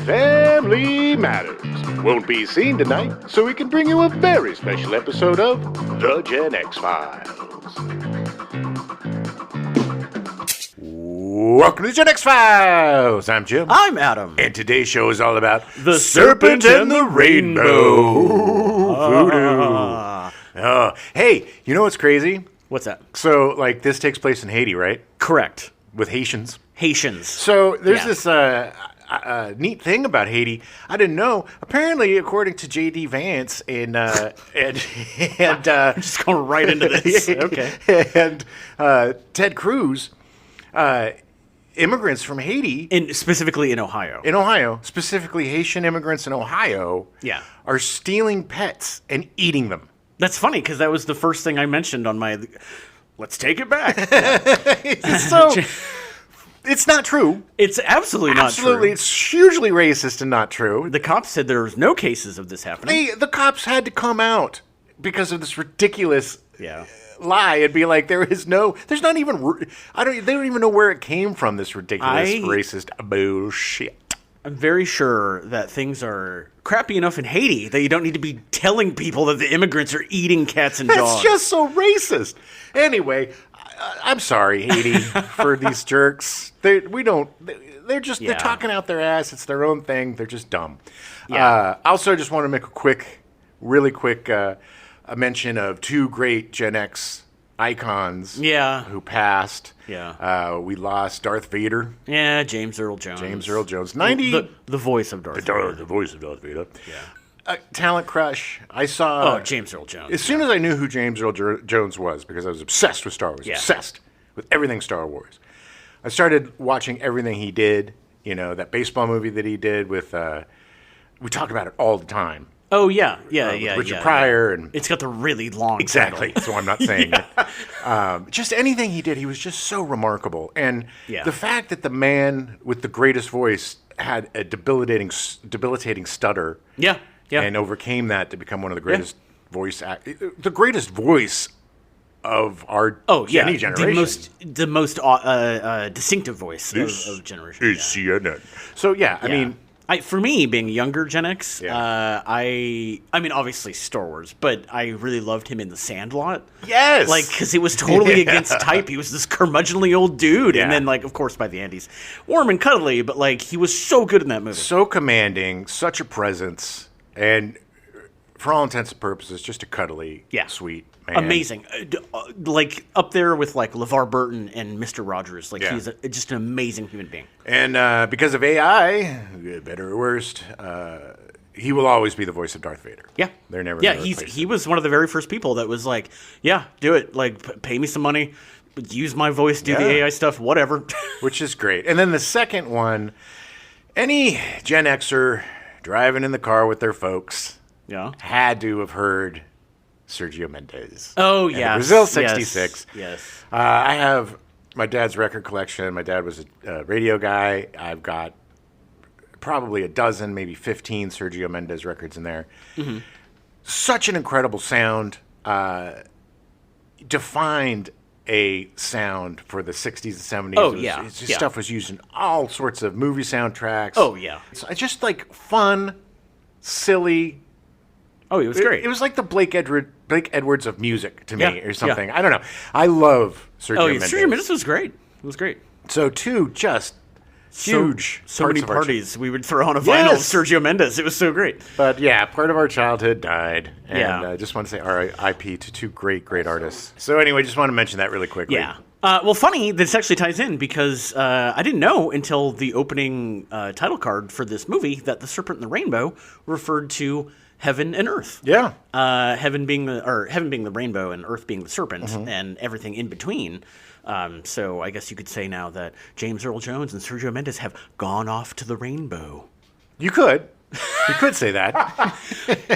Family Matters won't be seen tonight, so we can bring you a very special episode of The Gen X Files. Welcome to the Gen X Files. I'm Jim. I'm Adam. And today's show is all about The Serpent and the Rainbow. Voodoo. Hey, you know what's crazy? What's that? So, this takes place in Haiti, right? Correct. With Haitians. So there's this neat thing about Haiti. I didn't know. Apparently, according to J.D. Vance and just going right into this. Okay. And Ted Cruz, immigrants from Haiti, specifically in Ohio. Specifically Haitian immigrants in Ohio, are stealing pets and eating them. That's funny because that was the first thing I mentioned on my. Let's take it back. It's not true. It's absolutely not true. Absolutely, it's hugely racist and not true. The cops said there was no cases of this happening. The cops had to come out because of this ridiculous lie and be like, there's not even, they don't even know where it came from, this ridiculous racist bullshit. I'm very sure that things are crappy enough in Haiti that you don't need to be telling people that the immigrants are eating cats and dogs. That's just so racist. Anyway, I'm sorry, Haiti, for these jerks. They're talking out their ass. It's their own thing. They're just dumb. Yeah. Also, I just want to make really quick mention of two great Gen X icons who passed. Yeah. We lost Darth Vader. Yeah, James Earl Jones. 90. The voice of Darth Vader. The voice of Darth Vader. Yeah. Talent crush. I saw... James Earl Jones. As soon as I knew who James Earl Jones was, because I was obsessed with Star Wars. Yeah. Obsessed with everything Star Wars. I started watching everything he did. You know, that baseball movie that he did with... we talk about it all the time. Oh, yeah. Richard Pryor. And it's got the really long Exactly. title. So I'm not saying it. Just anything he did, he was just so remarkable. And the fact that the man with the greatest voice had a debilitating stutter. Yeah. And overcame that to become one of the greatest the greatest voice of our any generation. The most distinctive voice of generation. Is CNN. So I mean, for me, being younger Gen X, I mean, obviously Star Wars, but I really loved him in The Sandlot. Yes, because he was totally against type. He was this curmudgeonly old dude, and then of course, by the end, he's warm and cuddly, but he was so good in that movie, so commanding, such a presence, and for all intents and purposes, just a cuddly, sweet man. Amazing, up there with LeVar Burton and Mr. Rogers. He's just an amazing human being. And because of AI, better or worst, he will always be the voice of Darth Vader. Yeah, they're never. Yeah, he was one of the very first people that was like, "Yeah, do it. Pay me some money, use my voice, do the AI stuff, whatever." Which is great. And then the second one, any Gen Xer driving in the car with their folks, had to have heard Sergio Mendes. Oh, yeah. Brazil 66. Yes. I have my dad's record collection. My dad was a radio guy. I've got probably a dozen, maybe 15 Sergio Mendes records in there. Mm-hmm. Such an incredible sound. Defined a sound for the 60s and 70s. Oh, His stuff was used in all sorts of movie soundtracks. Oh, yeah. It's just fun, silly. Oh, it was great. It was like the Blake Edwards of music to me, or something. I don't know. I love Sergio Mendes. Sergio Mendes was great. It was great. So two just huge. So many parties we would throw on a vinyl of Sergio Mendes. It was so great. But part of our childhood died, and I just want to say R.I.P. to two great artists. So anyway, just want to mention that really quickly. Yeah. Well, funny, this actually ties in because I didn't know until the opening title card for this movie that the Serpent and the Rainbow referred to heaven and earth. Yeah. Heaven being the rainbow and earth being the serpent, and everything in between. So I guess you could say now that James Earl Jones and Sergio Mendes have gone off to the rainbow. You could say that.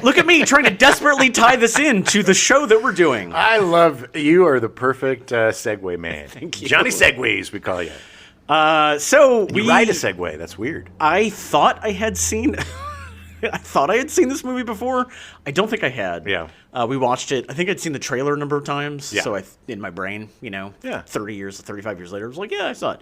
Look at me trying to desperately tie this in to the show that we're doing. I love you. Are the perfect segue man. Thank you. Johnny Segways, we call you. We ride a Segway. That's weird. I thought I had seen this movie before. I don't think I had. Yeah. We watched it. I think I'd seen the trailer a number of times. Yeah. So in my brain, 35 years later, I was like, yeah, I saw it.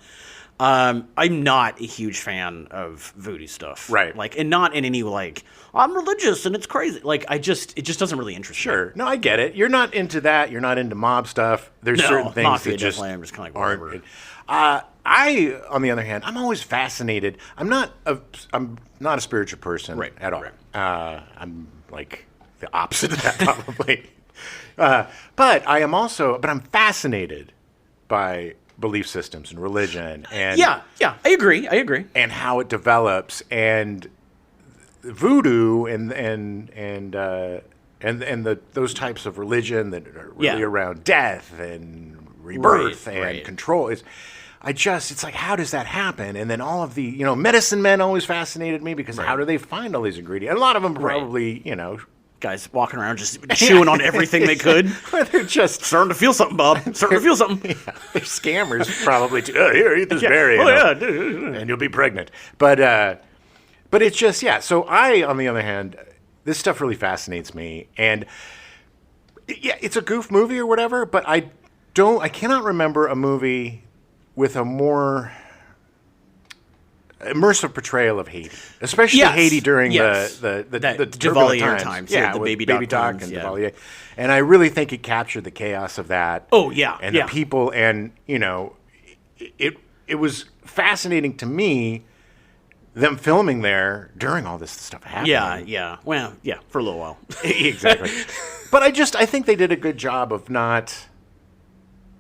I'm not a huge fan of voodoo stuff. Right. Like, and not in any, like, I'm religious and it's crazy. Like, it just doesn't really interest me. Sure. No, I get it. You're not into that. You're not into mob stuff. There's certain things Mafia that just definitely, I'm just kind of like, aren't. whatever. I, on the other hand, I'm always fascinated. I'm not a spiritual person at all. Right. I'm like the opposite of that probably. But I'm fascinated by belief systems and religion and Yeah, I agree. and how it develops and voodoo and those types of religion that are really around death and rebirth and control is. It's like, how does that happen? And then all of the, medicine men always fascinated me because how do they find all these ingredients? And a lot of them probably, guys walking around just chewing on everything they could. They're just starting to feel something, Bob. Starting to feel something. They're scammers probably too. Oh, here, eat this berry. And you'll be pregnant. But it's just, So I, on the other hand, this stuff really fascinates me. And it's a goof movie or whatever, but I cannot remember a movie with a more immersive portrayal of Haiti, especially Haiti during the Duvalier times. The baby doc and Duvalier. And I really think it captured the chaos of that. Oh yeah, and the people, and it was fascinating to me them filming there during all this stuff happening. Yeah. Well, for a little while. Exactly. But I think they did a good job of not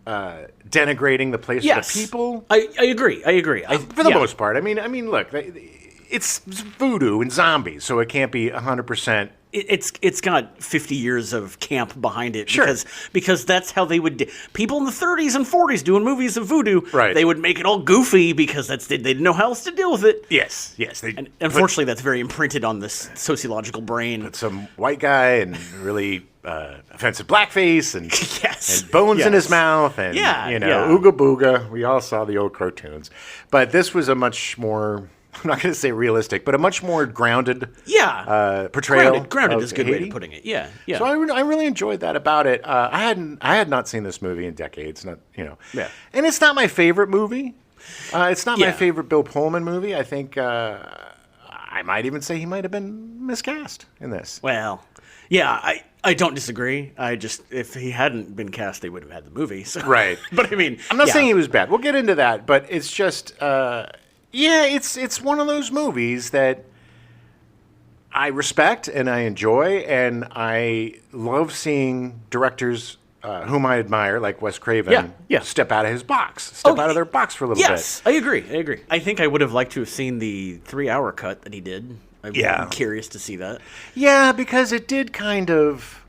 denigrating the place of the people. I agree. For the most part. I mean, look, it's voodoo and zombies, so it can't be 100%. It's got 50 years of camp behind it. Sure. Because that's how they would... People in the 30s and 40s doing movies of voodoo, right. They would make it all goofy because they didn't know how else to deal with it. Yes. And unfortunately, that's very imprinted on this sociological brain. Put some white guy and really offensive blackface and, yes. and bones in his mouth and, ooga booga. We all saw the old cartoons. But this was a much more... I'm not going to say realistic, but a much more grounded portrayal. Grounded is a good Haiti. way to putting it. Yeah. So I really enjoyed that about it. I had not seen this movie in decades. Yeah. And it's not my favorite movie. It's not my favorite Bill Pullman movie. I think I might even say he might have been miscast in this. Well, yeah, I don't disagree. If he hadn't been cast, they would have had the movie. So. Right. But I mean, I'm not saying he was bad. We'll get into that, but it's just. It's one of those movies that I respect and I enjoy, and I love seeing directors whom I admire, like Wes Craven, step out of his box, out of their box for a little bit. Yes, I agree. I think I would have liked to have seen the 3-hour cut that he did. I'm curious to see that. Yeah, because it did kind of...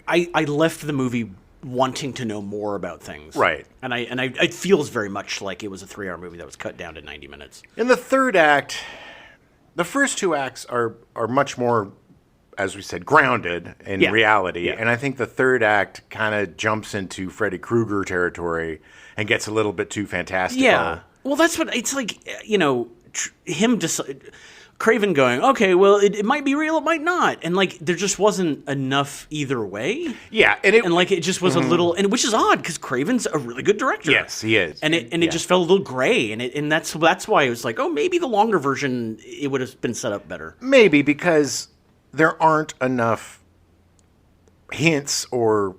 I left the movie wanting to know more about things. Right. And it feels very much like it was a 3-hour movie that was cut down to 90 minutes. In the third act, the first two acts are much more, as we said, grounded in reality. Yeah. And I think the third act kind of jumps into Freddy Krueger territory and gets a little bit too fantastical. Yeah. Well, that's what it's like, him just... Craven going, okay, well, it might be real, it might not. And, there just wasn't enough either way. Yeah. And it just was a little, and which is odd, because Craven's a really good director. Yes, he is. And it just felt a little gray, and that's why it was like, oh, maybe the longer version, it would have been set up better. Maybe, because there aren't enough hints or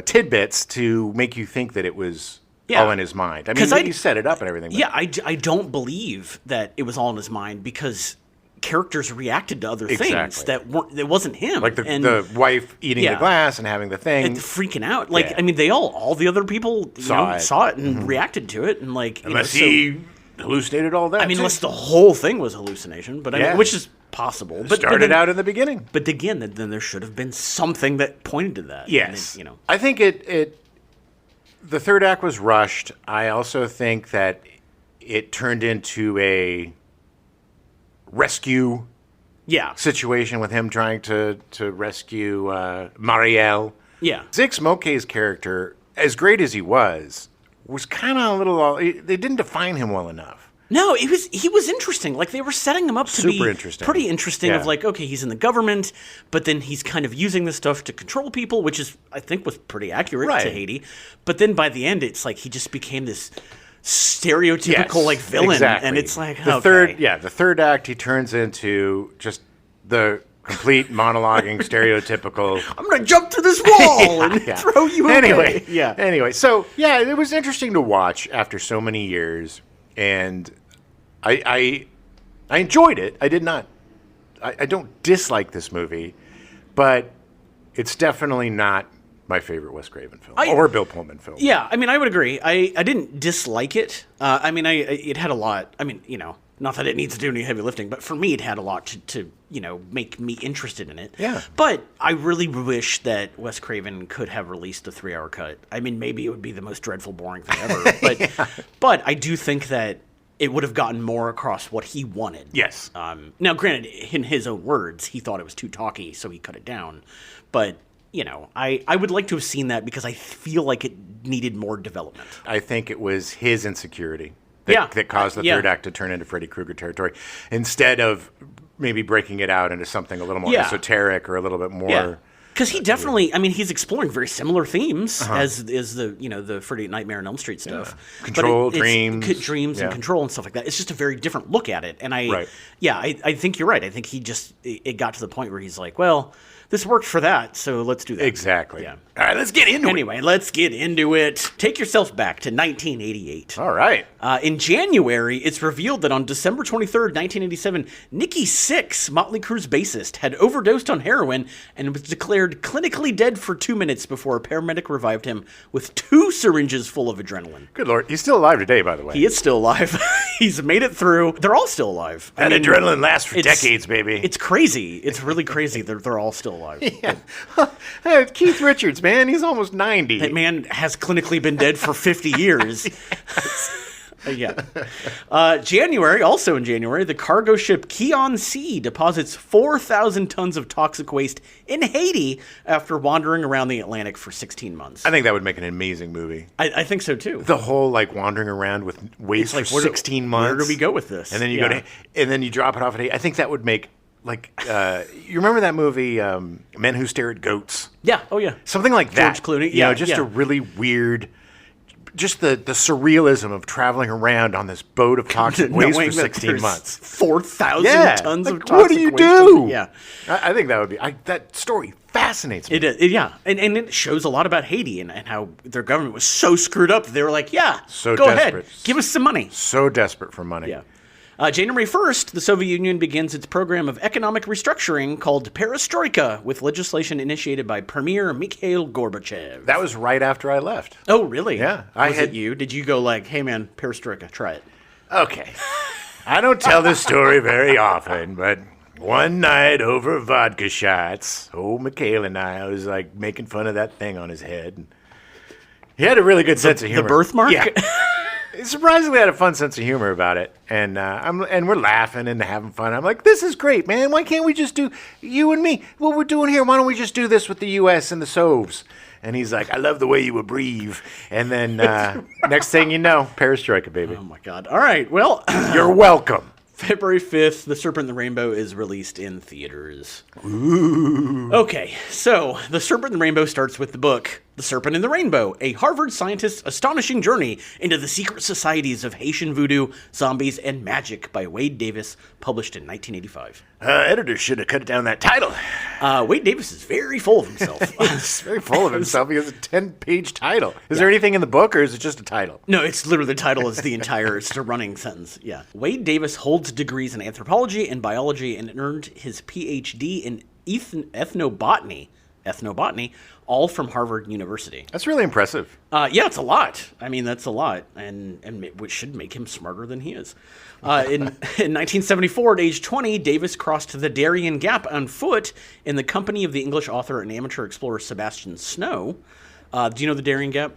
tidbits to make you think that it was... all in his mind. I mean, you set it up and everything. Yeah, I don't believe that it was all in his mind because characters reacted to other things that wasn't him. Like the wife eating the glass and having the thing. And freaking out. I mean, all the other people saw it and reacted to it. And unless he hallucinated all that. I mean, unless the whole thing was hallucination, but which is possible. But started out in the beginning. But again, then there should have been something that pointed to that. Yes. I think the third act was rushed. I also think that it turned into a rescue situation with him trying to rescue Marielle. Yeah. Zix Mokay's character, as great as he was kind of a little... They didn't define him well enough. No, he was interesting. Like, they were setting him up to be pretty interesting. Yeah. Of like, okay, he's in the government, but then he's kind of using this stuff to control people, which I think was pretty accurate to Haiti. But then by the end, it's like he just became this stereotypical like villain, exactly. and it's like the third act he turns into just the complete monologuing stereotypical. I'm gonna jump through this wall and throw you away. Anyway, so it was interesting to watch after so many years, and I enjoyed it. I did not. I don't dislike this movie, but it's definitely not my favorite Wes Craven film or Bill Pullman film. Yeah, I mean, I would agree. I didn't dislike it. I mean, it had a lot. I mean, not that it needs to do any heavy lifting, but for me, it had a lot to make me interested in it. Yeah. But I really wish that Wes Craven could have released a 3-hour cut. I mean, maybe it would be the most dreadful, boring thing ever. But but I do think that it would have gotten more across what he wanted. Yes. Now, granted, in his own words, he thought it was too talky, so he cut it down. But I would like to have seen that because I feel like it needed more development. I think it was his insecurity that caused the third act to turn into Freddy Krueger territory, instead of maybe breaking it out into something a little more esoteric or a little bit more. Yeah. Because he definitely, I mean, he's exploring very similar themes as the Freddy Nightmare on Elm Street stuff. Yeah. Control, dreams and control and stuff like that. It's just a very different look at it. And I think you're right. I think it got to the point where he's like, well, this worked for that, so let's do that. Exactly. Yeah. All right, let's get into it. Anyway, let's get into it. Take yourself back to 1988. All right. In January, it's revealed that on December 23rd, 1987, Nikki Sixx, Motley Crue's bassist, had overdosed on heroin and was declared clinically dead for 2 minutes before a paramedic revived him with 2 syringes full of adrenaline. Good Lord. He's still alive today, by the way. He is still alive. He's made it through. They're all still alive. That adrenaline lasts for decades, baby. It's crazy. It's really crazy. They're all still alive. Yeah. Hey, Keith Richards, man, he's almost 90. That man has clinically been dead for 50 years. Also in January, the cargo ship Keon Sea deposits 4,000 tons of toxic waste in Haiti after wandering around the Atlantic for 16 months. I think that would make an amazing movie. I think so too. The whole wandering around with waste for 16 months. Where do we go with this? And then you and then you drop it off at Haiti. I think that would make you remember that movie Men Who Stare at Goats? Yeah. Oh yeah. Something like that. George Clooney. A really weird. Just the surrealism of traveling around on this boat of toxic waste for 16 months. 4,000 tons of toxic waste. What do you do? Yeah. I think that would be... that story fascinates me. And it shows a lot about Haiti and how their government was so screwed up. They were like, go ahead. Give us some money. So desperate for money. Yeah. January 1st, the Soviet Union begins its program of economic restructuring called Perestroika, with legislation initiated by Premier Mikhail Gorbachev. That was right after I left. Oh, really? Yeah. Did you go like, hey man, Perestroika, try it? Okay. I don't tell this story very often, but one night over vodka shots, old Mikhail and I was making fun of that thing on his head. He had a really good sense of humor. The birthmark? Yeah. Surprisingly, I had a fun sense of humor about it, and we're laughing and having fun. I'm like, this is great, man. Why can't we just do you and me? What we're doing here? Why don't we just do this with the U.S. and the Sovs? And he's like, I love the way you would breathe. And then next thing you know, Perestroika, baby. Oh my God! All right, well, you're welcome. February 5th, The Serpent and the Rainbow is released in theaters. Ooh. Okay, so The Serpent and the Rainbow starts with the book, The Serpent and the Rainbow, a Harvard scientist's astonishing journey into the secret societies of Haitian voodoo, zombies, and magic by Wade Davis, published in 1985. Editor should have cut down that title. Wade Davis is very full of himself. He's very full of himself. He has a 10-page title. Is there anything in the book, or is it just a title? No, it's literally the title is the entire, it's a running sentence. Yeah. Wade Davis holds degrees in anthropology and biology and earned his PhD in ethnobotany, all from Harvard University. That's really impressive. Yeah, it's a lot. I mean, that's a lot, and which should make him smarter than he is. In 1974, at age 20, Davis crossed the Darien Gap on foot in the company of the English author and amateur explorer Sebastian Snow. Do you know the Darien Gap?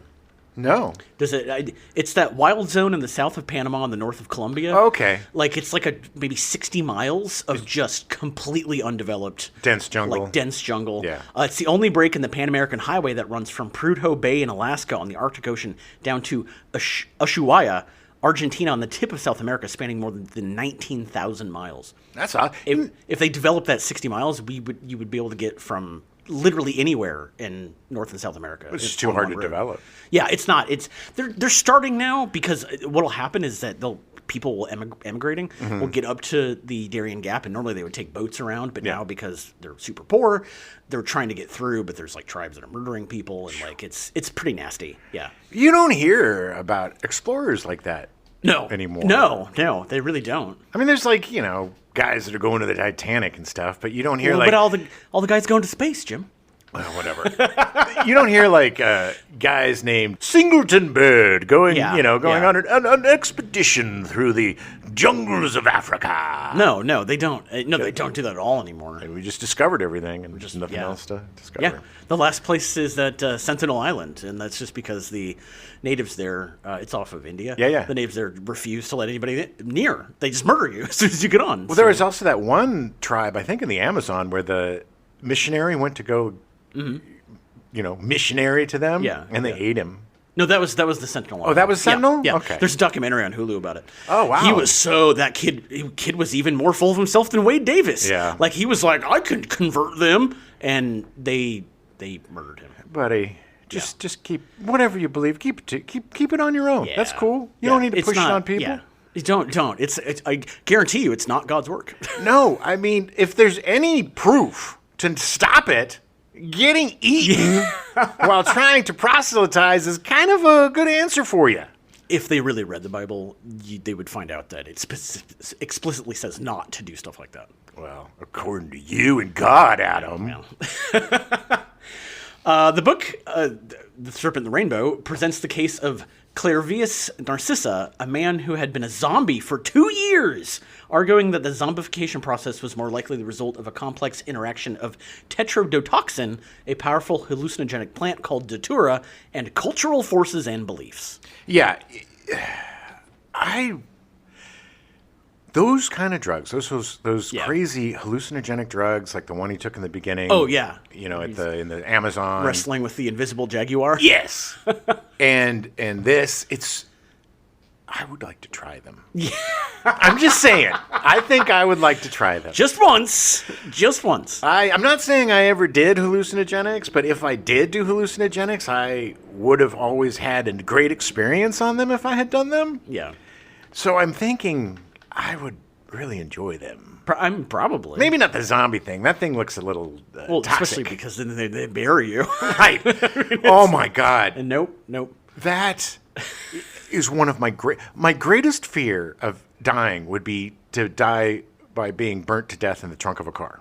No. It's that wild zone in the south of Panama and the north of Colombia. Okay. It's maybe 60 miles of just completely undeveloped. Dense jungle. Dense jungle. Yeah. It's the only break in the Pan American Highway that runs from Prudhoe Bay in Alaska on the Arctic Ocean down to Ushuaia Argentina on the tip of South America, spanning more than 19,000 miles. That's odd. If they developed that 60 miles, you would be able to get from literally anywhere in North and South America. It's just too hard to develop. Yeah, it's not. They're starting now, because what'll happen is that people will emigrating will get up to the Darien Gap, and normally they would take boats around, but now because they're super poor, they're trying to get through. But there's like tribes that are murdering people, and like it's pretty nasty. Yeah, you don't hear about explorers like that anymore. No, they really don't. I mean, there's like guys that are going to the Titanic and stuff, but you don't hear but all the guys going to space, Jim. Well, whatever. You don't hear like guys named Singleton Bird going on an expedition through the jungles of Africa. No, they don't. They don't do that at all anymore. And we just discovered everything, and just nothing else to discover. Yeah, the last place is that Sentinel Island, and that's just because the natives there. It's off of India. Yeah. The natives there refuse to let anybody near. They just murder you as soon as you get on. Well, there was also that one tribe, I think, in the Amazon, where the missionary went to go. Missionary to them, and they ate him. No, that was the Sentinel. Oh, that was Sentinel? Yeah. Okay. There's a documentary on Hulu about it. Oh, wow. He was that kid was even more full of himself than Wade Davis. Yeah. Like, he was like, I can convert them, and they murdered him. Buddy, just keep whatever you believe. Keep it on your own. Yeah. That's cool. You don't need to push it on people. Yeah. Don't. It's I guarantee you, it's not God's work. No, I mean, if there's any proof to stop it. Getting eaten while trying to proselytize is kind of a good answer for you. If they really read the Bible, they would find out that it explicitly says not to do stuff like that. Well, according to you and God, Adam. The book, The Serpent and the Rainbow, presents the case of Clairvius Narcissa, a man who had been a zombie for 2 years, arguing that the zombification process was more likely the result of a complex interaction of tetrodotoxin, a powerful hallucinogenic plant called datura, and cultural forces and beliefs. Yeah. Those kind of drugs, those crazy hallucinogenic drugs, like the one he took in the beginning. Oh, yeah. In the Amazon. Wrestling with the invisible jaguar. Yes. and this, I would like to try them. Yeah. I'm just saying. I think I would like to try them. Just once. I'm not saying I ever did hallucinogenics, but if I did do hallucinogenics, I would have always had a great experience on them if I had done them. Yeah. So I'm thinking I would really enjoy them. I'm probably. Maybe not the zombie thing. That thing looks a little toxic. Especially because then they bury you. Right. Oh, my God. And nope. That is one of my greatest fear of dying would be to die by being burnt to death in the trunk of a car.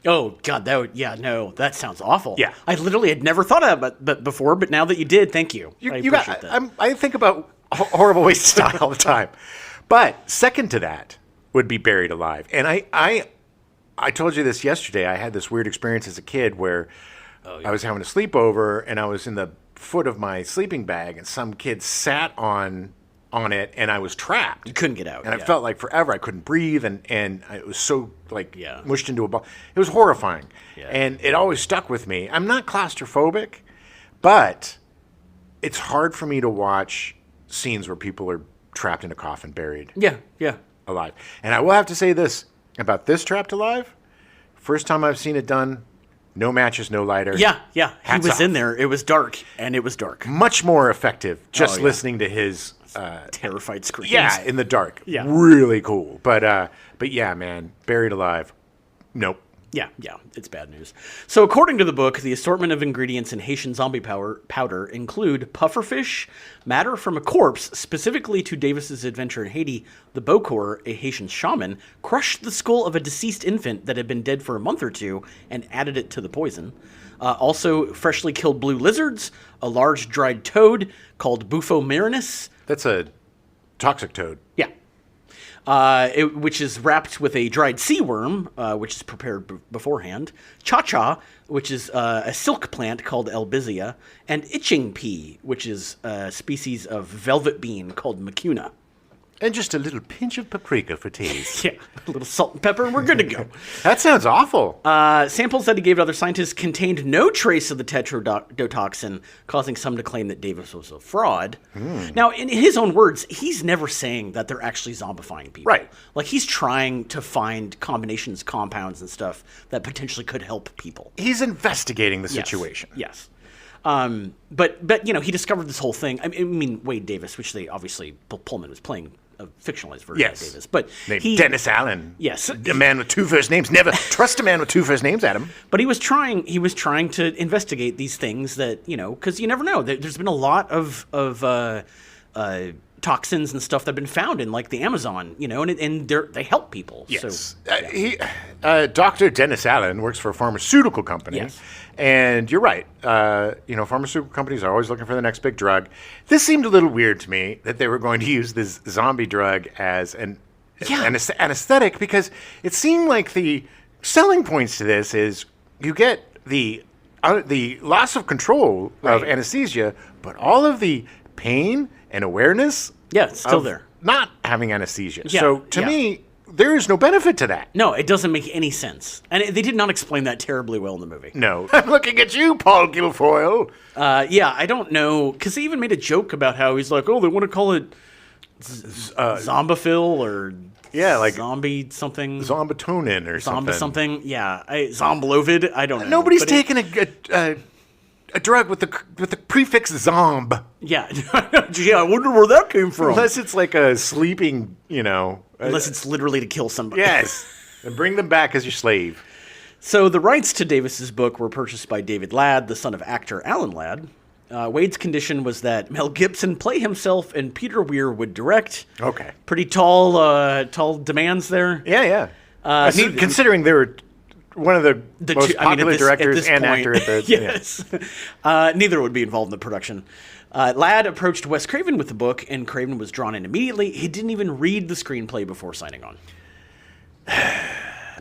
Oh, God, that sounds awful. Yeah. I literally had never thought of it before, but now that you did, thank you. I appreciate that. I think about horrible ways to die all the time. But second to that would be buried alive. And I told you this yesterday. I had this weird experience as a kid where I was having a sleepover and I was in the foot of my sleeping bag and some kid sat on it and I was trapped. You couldn't get out. And I felt like forever. I couldn't breathe and it was so mushed into a ball. It was horrifying. Yeah. And it always stuck with me. I'm not claustrophobic, but it's hard for me to watch scenes where people are trapped in a coffin, buried. Yeah. Alive. And I will have to say this about this Trapped Alive. First time I've seen it done, no matches, no lighter. Yeah. He was off. in there. It was dark, and it was dark. Much more effective just listening to his terrified screams. Yeah, in the dark. Yeah. Really cool. But yeah, man, buried alive. Nope. Yeah, it's bad news. So according to the book, the assortment of ingredients in Haitian zombie powder include pufferfish, matter from a corpse. Specifically to Davis's adventure in Haiti, the Bokor, a Haitian shaman, crushed the skull of a deceased infant that had been dead for a month or two and added it to the poison. Also, freshly killed blue lizards, a large dried toad called Bufo marinus. That's a toxic toad. Yeah. Which is wrapped with a dried sea worm, which is prepared beforehand, cha-cha, which is a silk plant called albizia, and itching pea, which is a species of velvet bean called mucuna. And just a little pinch of paprika for taste. Yeah, a little salt and pepper, and we're good to go. That sounds awful. Samples that he gave to other scientists contained no trace of the tetrodotoxin, causing some to claim that Davis was a fraud. Now, in his own words, he's never saying that they're actually zombifying people. Right. Like, he's trying to find combinations, compounds, and stuff that potentially could help people. He's investigating the situation. Yes. But you know, he discovered this whole thing. I mean, Wade Davis, which they obviously, Bill Pullman was playing a fictionalized version of Davis. But Dennis Allen. Yes. A man with two first names. Never trust a man with two first names, Adam. But he was trying to investigate these things that, you know, because you never know. There's been a lot of toxins and stuff that have been found in, like, the Amazon, you know, and they help people. Yes. So, Dr. Dennis Allen works for a pharmaceutical company. Yes. And you're right. You know, pharmaceutical companies are always looking for the next big drug. This seemed a little weird to me that they were going to use this zombie drug as an anesthetic, because it seemed like the selling points to this is you get the loss of control of anesthesia, but all of the pain and awareness it's still there. Not having anesthesia. Yeah, So to me, there is no benefit to that. No, it doesn't make any sense. And they did not explain that terribly well in the movie. No. I'm looking at you, Paul Guilfoyle. Yeah, I don't know. Because he even made a joke about how he's like, oh, they want to call it Zombafil or like zombie something. Zombatonin or something. Zomba something. Yeah. Zomblovid. I don't know. Nobody's taking a drug with the prefix zomb. Yeah. Yeah, I wonder where that came from. Unless it's like a sleeping, you know. Unless it's literally to kill somebody. Yes. And bring them back as your slave. So the rights to Davis's book were purchased by David Ladd, the son of actor Alan Ladd. Wade's condition was that Mel Gibson play himself and Peter Weir would direct. Okay. Pretty tall demands there. Yeah. Considering they were one of the most popular directors and actor at the... Yes. Neither would be involved in the production. Ladd approached Wes Craven with the book, and Craven was drawn in immediately. He didn't even read the screenplay before signing on.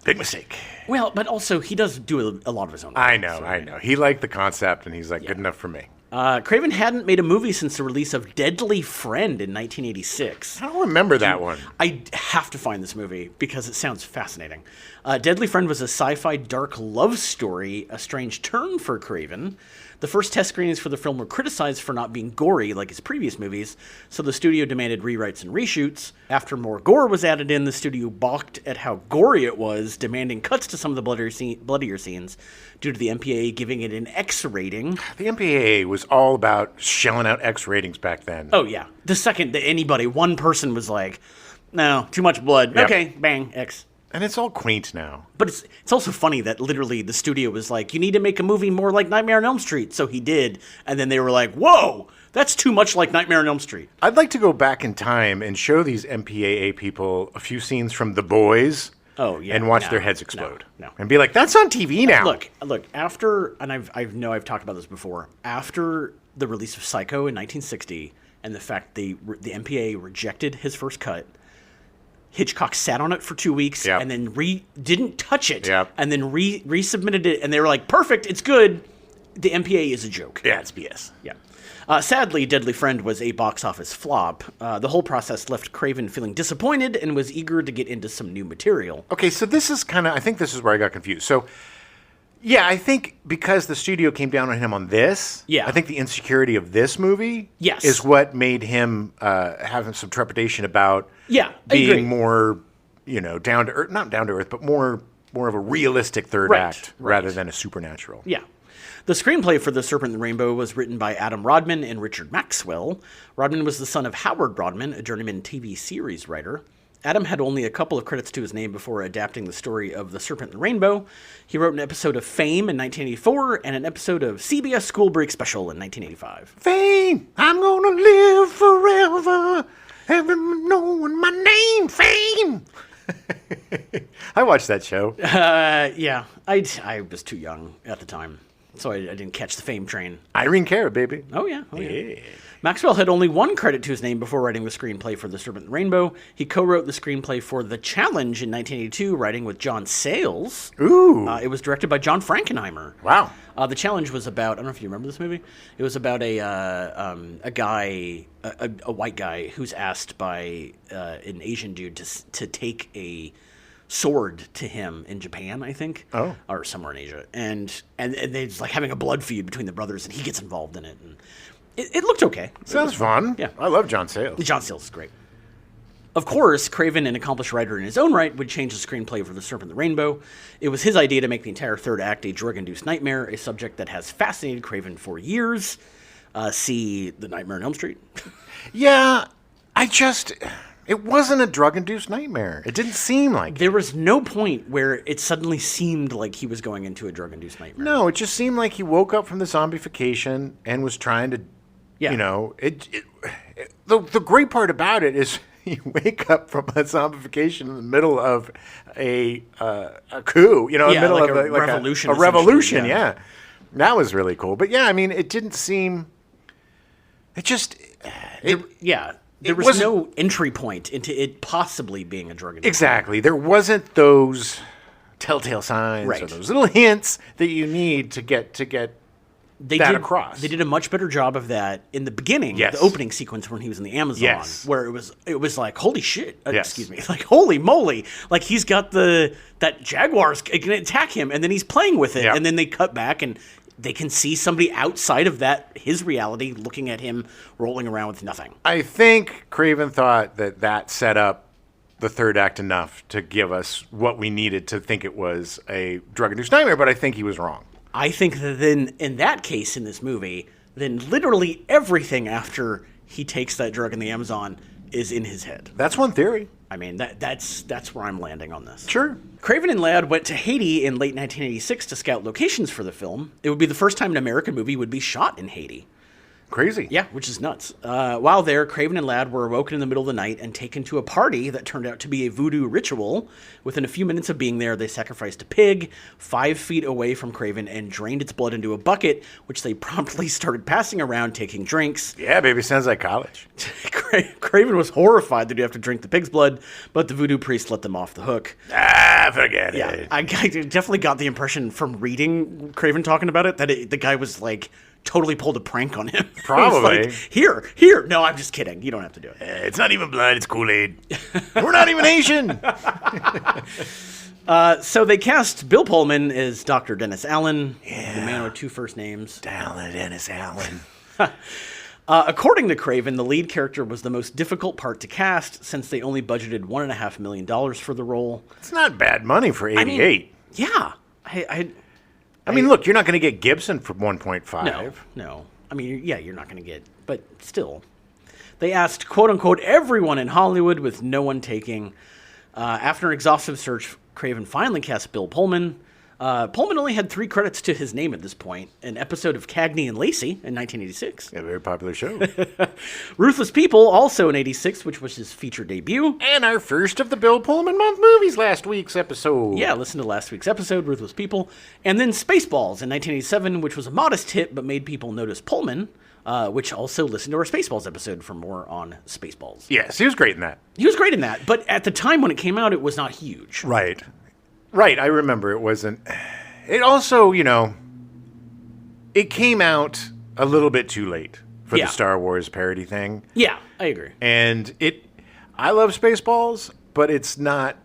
Big mistake. Well, but also, he does do a lot of his own work. I know. He liked the concept, and he's like, good enough for me. Craven hadn't made a movie since the release of Deadly Friend in 1986. I don't remember that one. I have to find this movie because it sounds fascinating. Deadly Friend was a sci-fi dark love story, a strange turn for Craven. The first test screenings for the film were criticized for not being gory like his previous movies, so the studio demanded rewrites and reshoots. After more gore was added in, the studio balked at how gory it was, demanding cuts to some of the bloodier scenes due to the MPAA giving it an X rating. The MPAA was all about shelling out X ratings back then. Oh, yeah. The second that one person was like, no, too much blood. Yep. Okay, bang, X. And it's all quaint now. But it's also funny that literally the studio was like, you need to make a movie more like Nightmare on Elm Street. So he did. And then they were like, whoa, that's too much like Nightmare on Elm Street. I'd like to go back in time and show these MPAA people a few scenes from The Boys. Oh, yeah. And watch their heads explode. No. And be like, that's on TV now. Look, after, and I've talked about this before, after the release of Psycho in 1960 and the fact the MPAA rejected his first cut, Hitchcock sat on it for 2 weeks and then didn't touch it and then resubmitted it, and they were like, perfect, it's good. The MPA is a joke. Yeah, it's BS. Yeah. Sadly, Deadly Friend was a box office flop. The whole process left Craven feeling disappointed and was eager to get into some new material. Okay, so this is I think this is where I got confused. So, yeah, I think because the studio came down on him on this, I think the insecurity of this movie is what made him having some trepidation about being more, down to earth, not down to earth, but more of a realistic third act rather than a supernatural. Yeah. The screenplay for The Serpent and the Rainbow was written by Adam Rodman and Richard Maxwell. Rodman was the son of Howard Rodman, a journeyman TV series writer. Adam had only a couple of credits to his name before adapting the story of The Serpent and the Rainbow. He wrote an episode of Fame in 1984 and an episode of CBS School Break Special in 1985. Fame, I'm gonna live forever, everyone knowing my name, Fame. I watched that show. Yeah, I was too young at the time. so I didn't catch the fame train. Irene Cara, baby. Oh, yeah. Maxwell had only one credit to his name before writing the screenplay for The Serpent and the Rainbow. He co-wrote the screenplay for The Challenge in 1982, writing with John Sayles. Ooh. It was directed by John Frankenheimer. Wow. The Challenge was about, I don't know if you remember this movie. It was about a guy, a white guy, who's asked by an Asian dude to take a sword to him in Japan, I think. Oh. Or somewhere in Asia. And they're just like having a blood feud between the brothers, and he gets involved in it. And it looked okay. Sounds fun. Yeah. I love John Sayles. John Sayles is great. Of course, Craven, an accomplished writer in his own right, would change the screenplay for The Serpent and the Rainbow. It was his idea to make the entire third act a drug-induced nightmare, a subject that has fascinated Craven for years. See The Nightmare on Elm Street. Yeah, it wasn't a drug-induced nightmare. It didn't seem like There was no point where it suddenly seemed like he was going into a drug-induced nightmare. No, it just seemed like he woke up from the zombification and was trying to, Yeah. you know, the great part about it is you wake up from a zombification in the middle of a coup, you know, in the middle like of a revolution. A revolution, Yeah. yeah. That was really cool. But yeah, I mean, it didn't seem. It just. There was no entry point into it possibly being a drug-induced. Exactly. There wasn't those telltale signs Right. or those little hints that you need to get across. They did a much better job of that in the beginning, Yes. the opening sequence when he was in the Amazon, Yes. where it was like, holy shit, Yes. excuse me, like holy moly, like he's got that jaguar's gonna attack him, and then he's playing with it, Yeah. and then they cut back and they can see somebody outside of his reality looking at him rolling around with nothing. I think Craven thought that set up the third act enough to give us what we needed to think it was a drug-induced nightmare, but I think he was wrong. I think that then, in that case, in this movie, then literally everything after he takes that drug in the Amazon is in his head. That's one theory. I mean, that's where I'm landing on this. Sure. Craven and Ladd went to Haiti in late 1986 to scout locations for the film. It would be the first time an American movie would be shot in Haiti. Crazy. Yeah, which is nuts. While there, Craven and Ladd were awoken in the middle of the night and taken to a party that turned out to be a voodoo ritual. Within a few minutes of being there, they sacrificed a pig 5 feet away from Craven and drained its blood into a bucket, which they promptly started passing around, taking drinks. Yeah, baby, sounds like college. Craven was horrified that he'd have to drink the pig's blood, but the voodoo priest let them off the hook. Forget Yeah, it. I definitely got the impression from reading Craven talking about it that the guy was like totally pulled a prank on him. Probably. It was like, here. No, I'm just kidding. You don't have to do it. It's not even blood, it's Kool-Aid. We're not even Asian. So they cast Bill Pullman as Dr. Dennis Allen, the man with two first names. Dennis Allen. According to Craven, the lead character was the most difficult part to cast since they only budgeted $1.5 million for the role. It's not bad money for 88. Yeah. I mean, look, you're not going to get Gibson for 1.5. No. I mean, yeah, you're not going to get, but still. They asked, quote-unquote, everyone in Hollywood with no one taking. After an exhaustive search, Craven finally cast Bill Pullman. Pullman only had 3 credits to his name at this point. An episode of Cagney and Lacey in 1986. A very popular show. Ruthless People, also in 86, which was his feature debut. And our first of the Bill Pullman Month movies last week's episode. Yeah, listen to last week's episode, Ruthless People. And then Spaceballs in 1987, which was a modest hit but made people notice Pullman, which also listened to our Spaceballs episode for more on Spaceballs. Yes, he was great in that. He was great in that, but at the time when it came out, it was not huge. Right, I remember it wasn't. It also, it came out a little bit too late for the Star Wars parody thing. Yeah, I agree. And I love Spaceballs, but it's not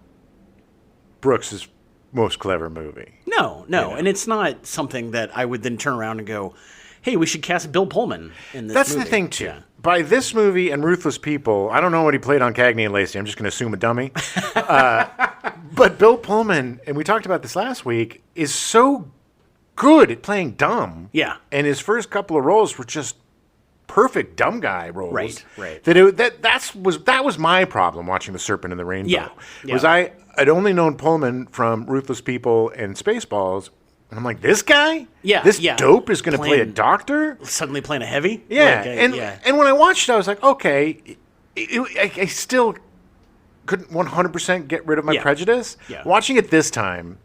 Brooks' most clever movie. No, and it's not something that I would then turn around and go, hey, we should cast Bill Pullman in this That's movie. the thing, too. Yeah. By this movie and Ruthless People, I don't know what he played on Cagney and Lacey. I'm just going to assume a dummy. But Bill Pullman, and we talked about this last week, is so good at playing dumb. Yeah. And his first couple of roles were just perfect dumb guy roles. Right. That was my problem watching The Serpent and the Rainbow. Yeah. Was I'd only known Pullman from Ruthless People and Spaceballs. And I'm like, this guy? Yeah, This yeah. dope is going to play a doctor? Suddenly playing a heavy? Yeah. Like and when I watched it, I was like, okay, I still couldn't 100% get rid of my prejudice. Yeah. Watching it this time,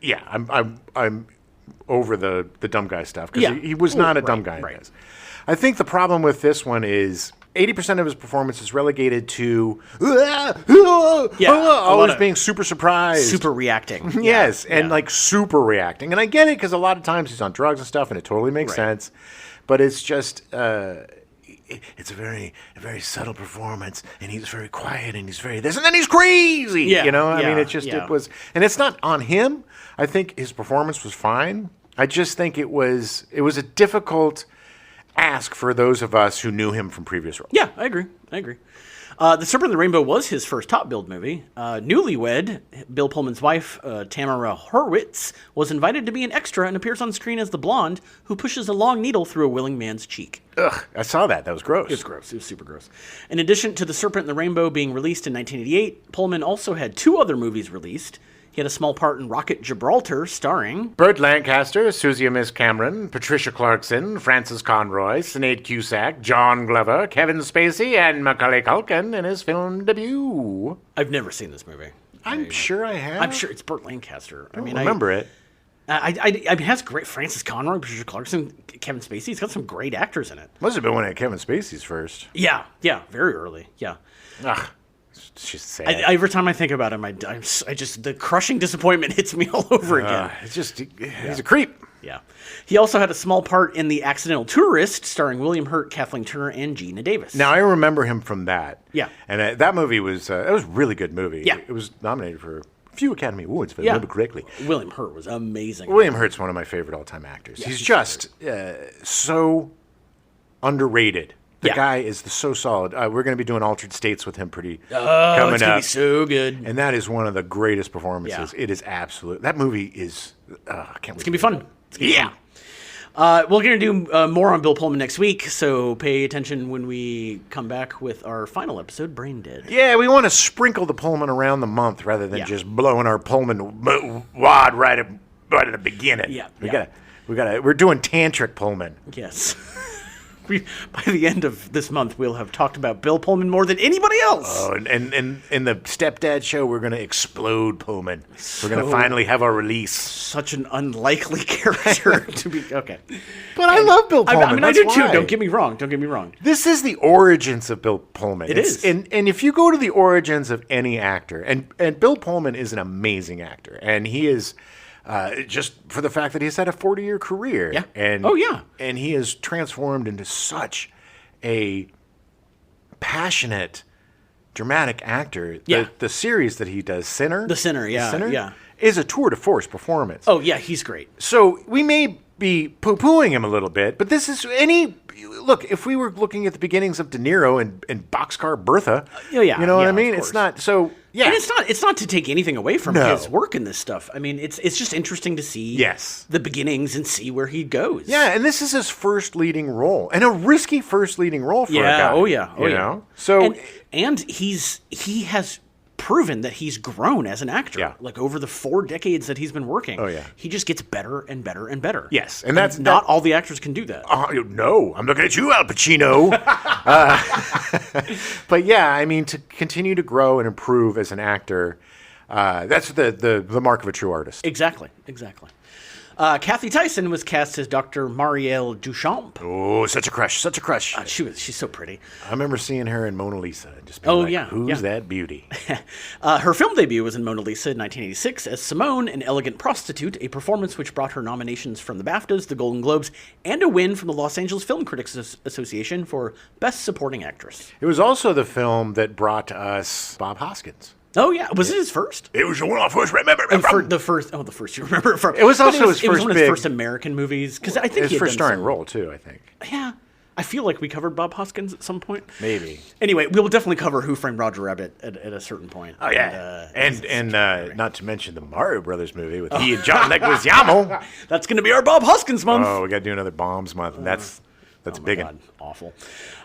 I'm over the dumb guy stuff because he was not a dumb guy in right. this. I think the problem with this one is 80% of his performance is relegated to always being super surprised. Super reacting. Yes, and like super reacting. And I get it because a lot of times he's on drugs and stuff and it totally makes sense. But it's just, it's a very subtle performance and he's very quiet and he's very this and then he's crazy. Yeah, you know, I mean, it was, and it's not on him. I think his performance was fine. I just think it was a difficult ask for those of us who knew him from previous roles. Yeah, I agree. The Serpent and the Rainbow was his first top-billed movie. Newlywed, Bill Pullman's wife, Tamara Horwitz, was invited to be an extra and appears on screen as the blonde who pushes a long needle through a willing man's cheek. Ugh, I saw that. That was gross. It was gross. It was super gross. In addition to The Serpent and the Rainbow being released in 1988, Pullman also had 2 other movies released. He had a small part in Rocket Gibraltar, starring Burt Lancaster, Susie Miss Cameron, Patricia Clarkson, Francis Conroy, Sinead Cusack, John Glover, Kevin Spacey, and Macaulay Culkin in his film debut. I've never seen this movie. I'm sure I have. I'm sure it's Burt Lancaster. I remember it. I mean, it has great Francis Conroy, Patricia Clarkson, Kevin Spacey. It's got some great actors in it. Must have been one of Kevin Spacey's first. Yeah, very early. Yeah. Ugh. It's just sad. Every time I think about him, I just the crushing disappointment hits me all over again. It's just he's a creep. Yeah. He also had a small part in The Accidental Tourist, starring William Hurt, Kathleen Turner, and Gina Davis. Now I remember him from that. Yeah. And that movie was it was a really good movie. Yeah. It was nominated for a few Academy Awards, if I remember correctly. William Hurt was amazing. William Hurt's one of my favorite all-time actors. Yeah, he's just so underrated. The Yeah. guy is so solid. We're going to be doing Altered States with him coming it's gonna up. be so good. And that is one of the greatest performances. Yeah. It is absolute. That movie is. I can't. It's gonna be fun. We're going to do more on Bill Pullman next week, so pay attention when we come back with our final episode, Brain Dead. Yeah, we want to sprinkle the Pullman around the month rather than Yeah. just blowing our Pullman wad right at the beginning. Yeah, We're doing tantric Pullman. Yes. By the end of this month, we'll have talked about Bill Pullman more than anybody else. Oh, and in the Stepdad show, we're going to explode Pullman. We're going to finally have our release. Such an unlikely character to be. Okay. But I love Bill Pullman. I do too. Don't get me wrong. This is the origins of Bill Pullman. It is. And if you go to the origins of any actor, and Bill Pullman is an amazing actor, and he is just for the fact that he's had a 40-year career. Yeah. And, oh, yeah. And he is transformed into such a passionate, dramatic actor. Yeah. The series that he does, Sinner. The Sinner, yeah. Is a tour de force performance. Oh, yeah, he's great. So we may be poo-pooing him a little bit, but this is look, if we were looking at the beginnings of De Niro and Boxcar Bertha, Oh, yeah, you know what I of mean? course. It's not so. Yeah, And it's not to take anything away from No. his work in this stuff. I mean, it's just interesting to see Yes. the beginnings and see where he goes. Yeah, and this is his first leading role, and a risky first leading role for a guy. Oh yeah. you know? So and he has proven that he's grown as an actor. Yeah. Like over the 4 decades that he's been working. Oh, yeah. He just gets better and better and better. Yes, and that's not all the actors can do that. No, I'm looking at you, Al Pacino. But yeah, I mean, to continue to grow and improve as an actor, that's the mark of a true artist. Exactly. Kathy Tyson was cast as Dr. Marielle Duchamp. Oh, such a crush. She's so pretty. I remember seeing her in Mona Lisa and just being who's that beauty? Her film debut was in Mona Lisa in 1986 as Simone, an elegant prostitute, a performance which brought her nominations from the BAFTAs, the Golden Globes, and a win from the Los Angeles Film Critics Association for Best Supporting Actress. It was also the film that brought us Bob Hoskins. Oh, yeah. Was it his first? It was the one I first remember. The first you remember it from. It was also his first one of big. his first American movies. Because I think his he had first done starring role, too, I think. Yeah. I feel like we covered Bob Hoskins at some point. Maybe. Anyway, we'll definitely cover Who Framed Roger Rabbit at a certain point. Oh, yeah. And not to mention the Mario Brothers movie with he and John Leguizamo. That's going to be our Bob Hoskins month. Oh, we got to do another Bombs month, and that's a big one. Awful.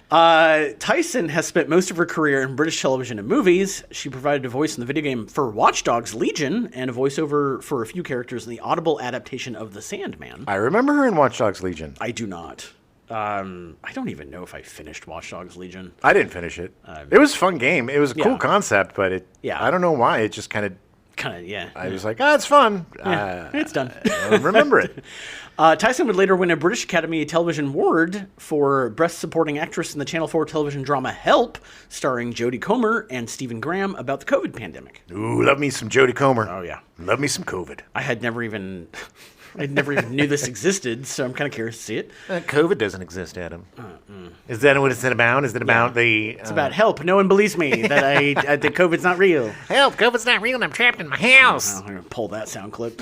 Tyson has spent most of her career in British television and movies. She provided a voice in the video game for Watch Dogs Legion and a voiceover for a few characters in the Audible adaptation of The Sandman. I remember her in Watch Dogs Legion. I do not. I don't even know if I finished Watch Dogs Legion. I didn't finish it. It was a fun game. It was a cool concept, but I don't know why. It just kind of kind of, yeah. I was like, it's fun. It's done. I remember it. Tyson would later win a British Academy Television Award for Best Supporting Actress in the Channel 4 television drama Help, starring Jodie Comer and Stephen Graham about the COVID pandemic. Ooh, love me some Jodie Comer. Oh, yeah. Love me some COVID. I never even knew this existed, so I'm kind of curious to see it. COVID doesn't exist, Adam. Is that what it's about? Is it about the... It's about help. No one believes me that that COVID's not real. Help, COVID's not real and I'm trapped in my house. I'm going to pull that sound clip.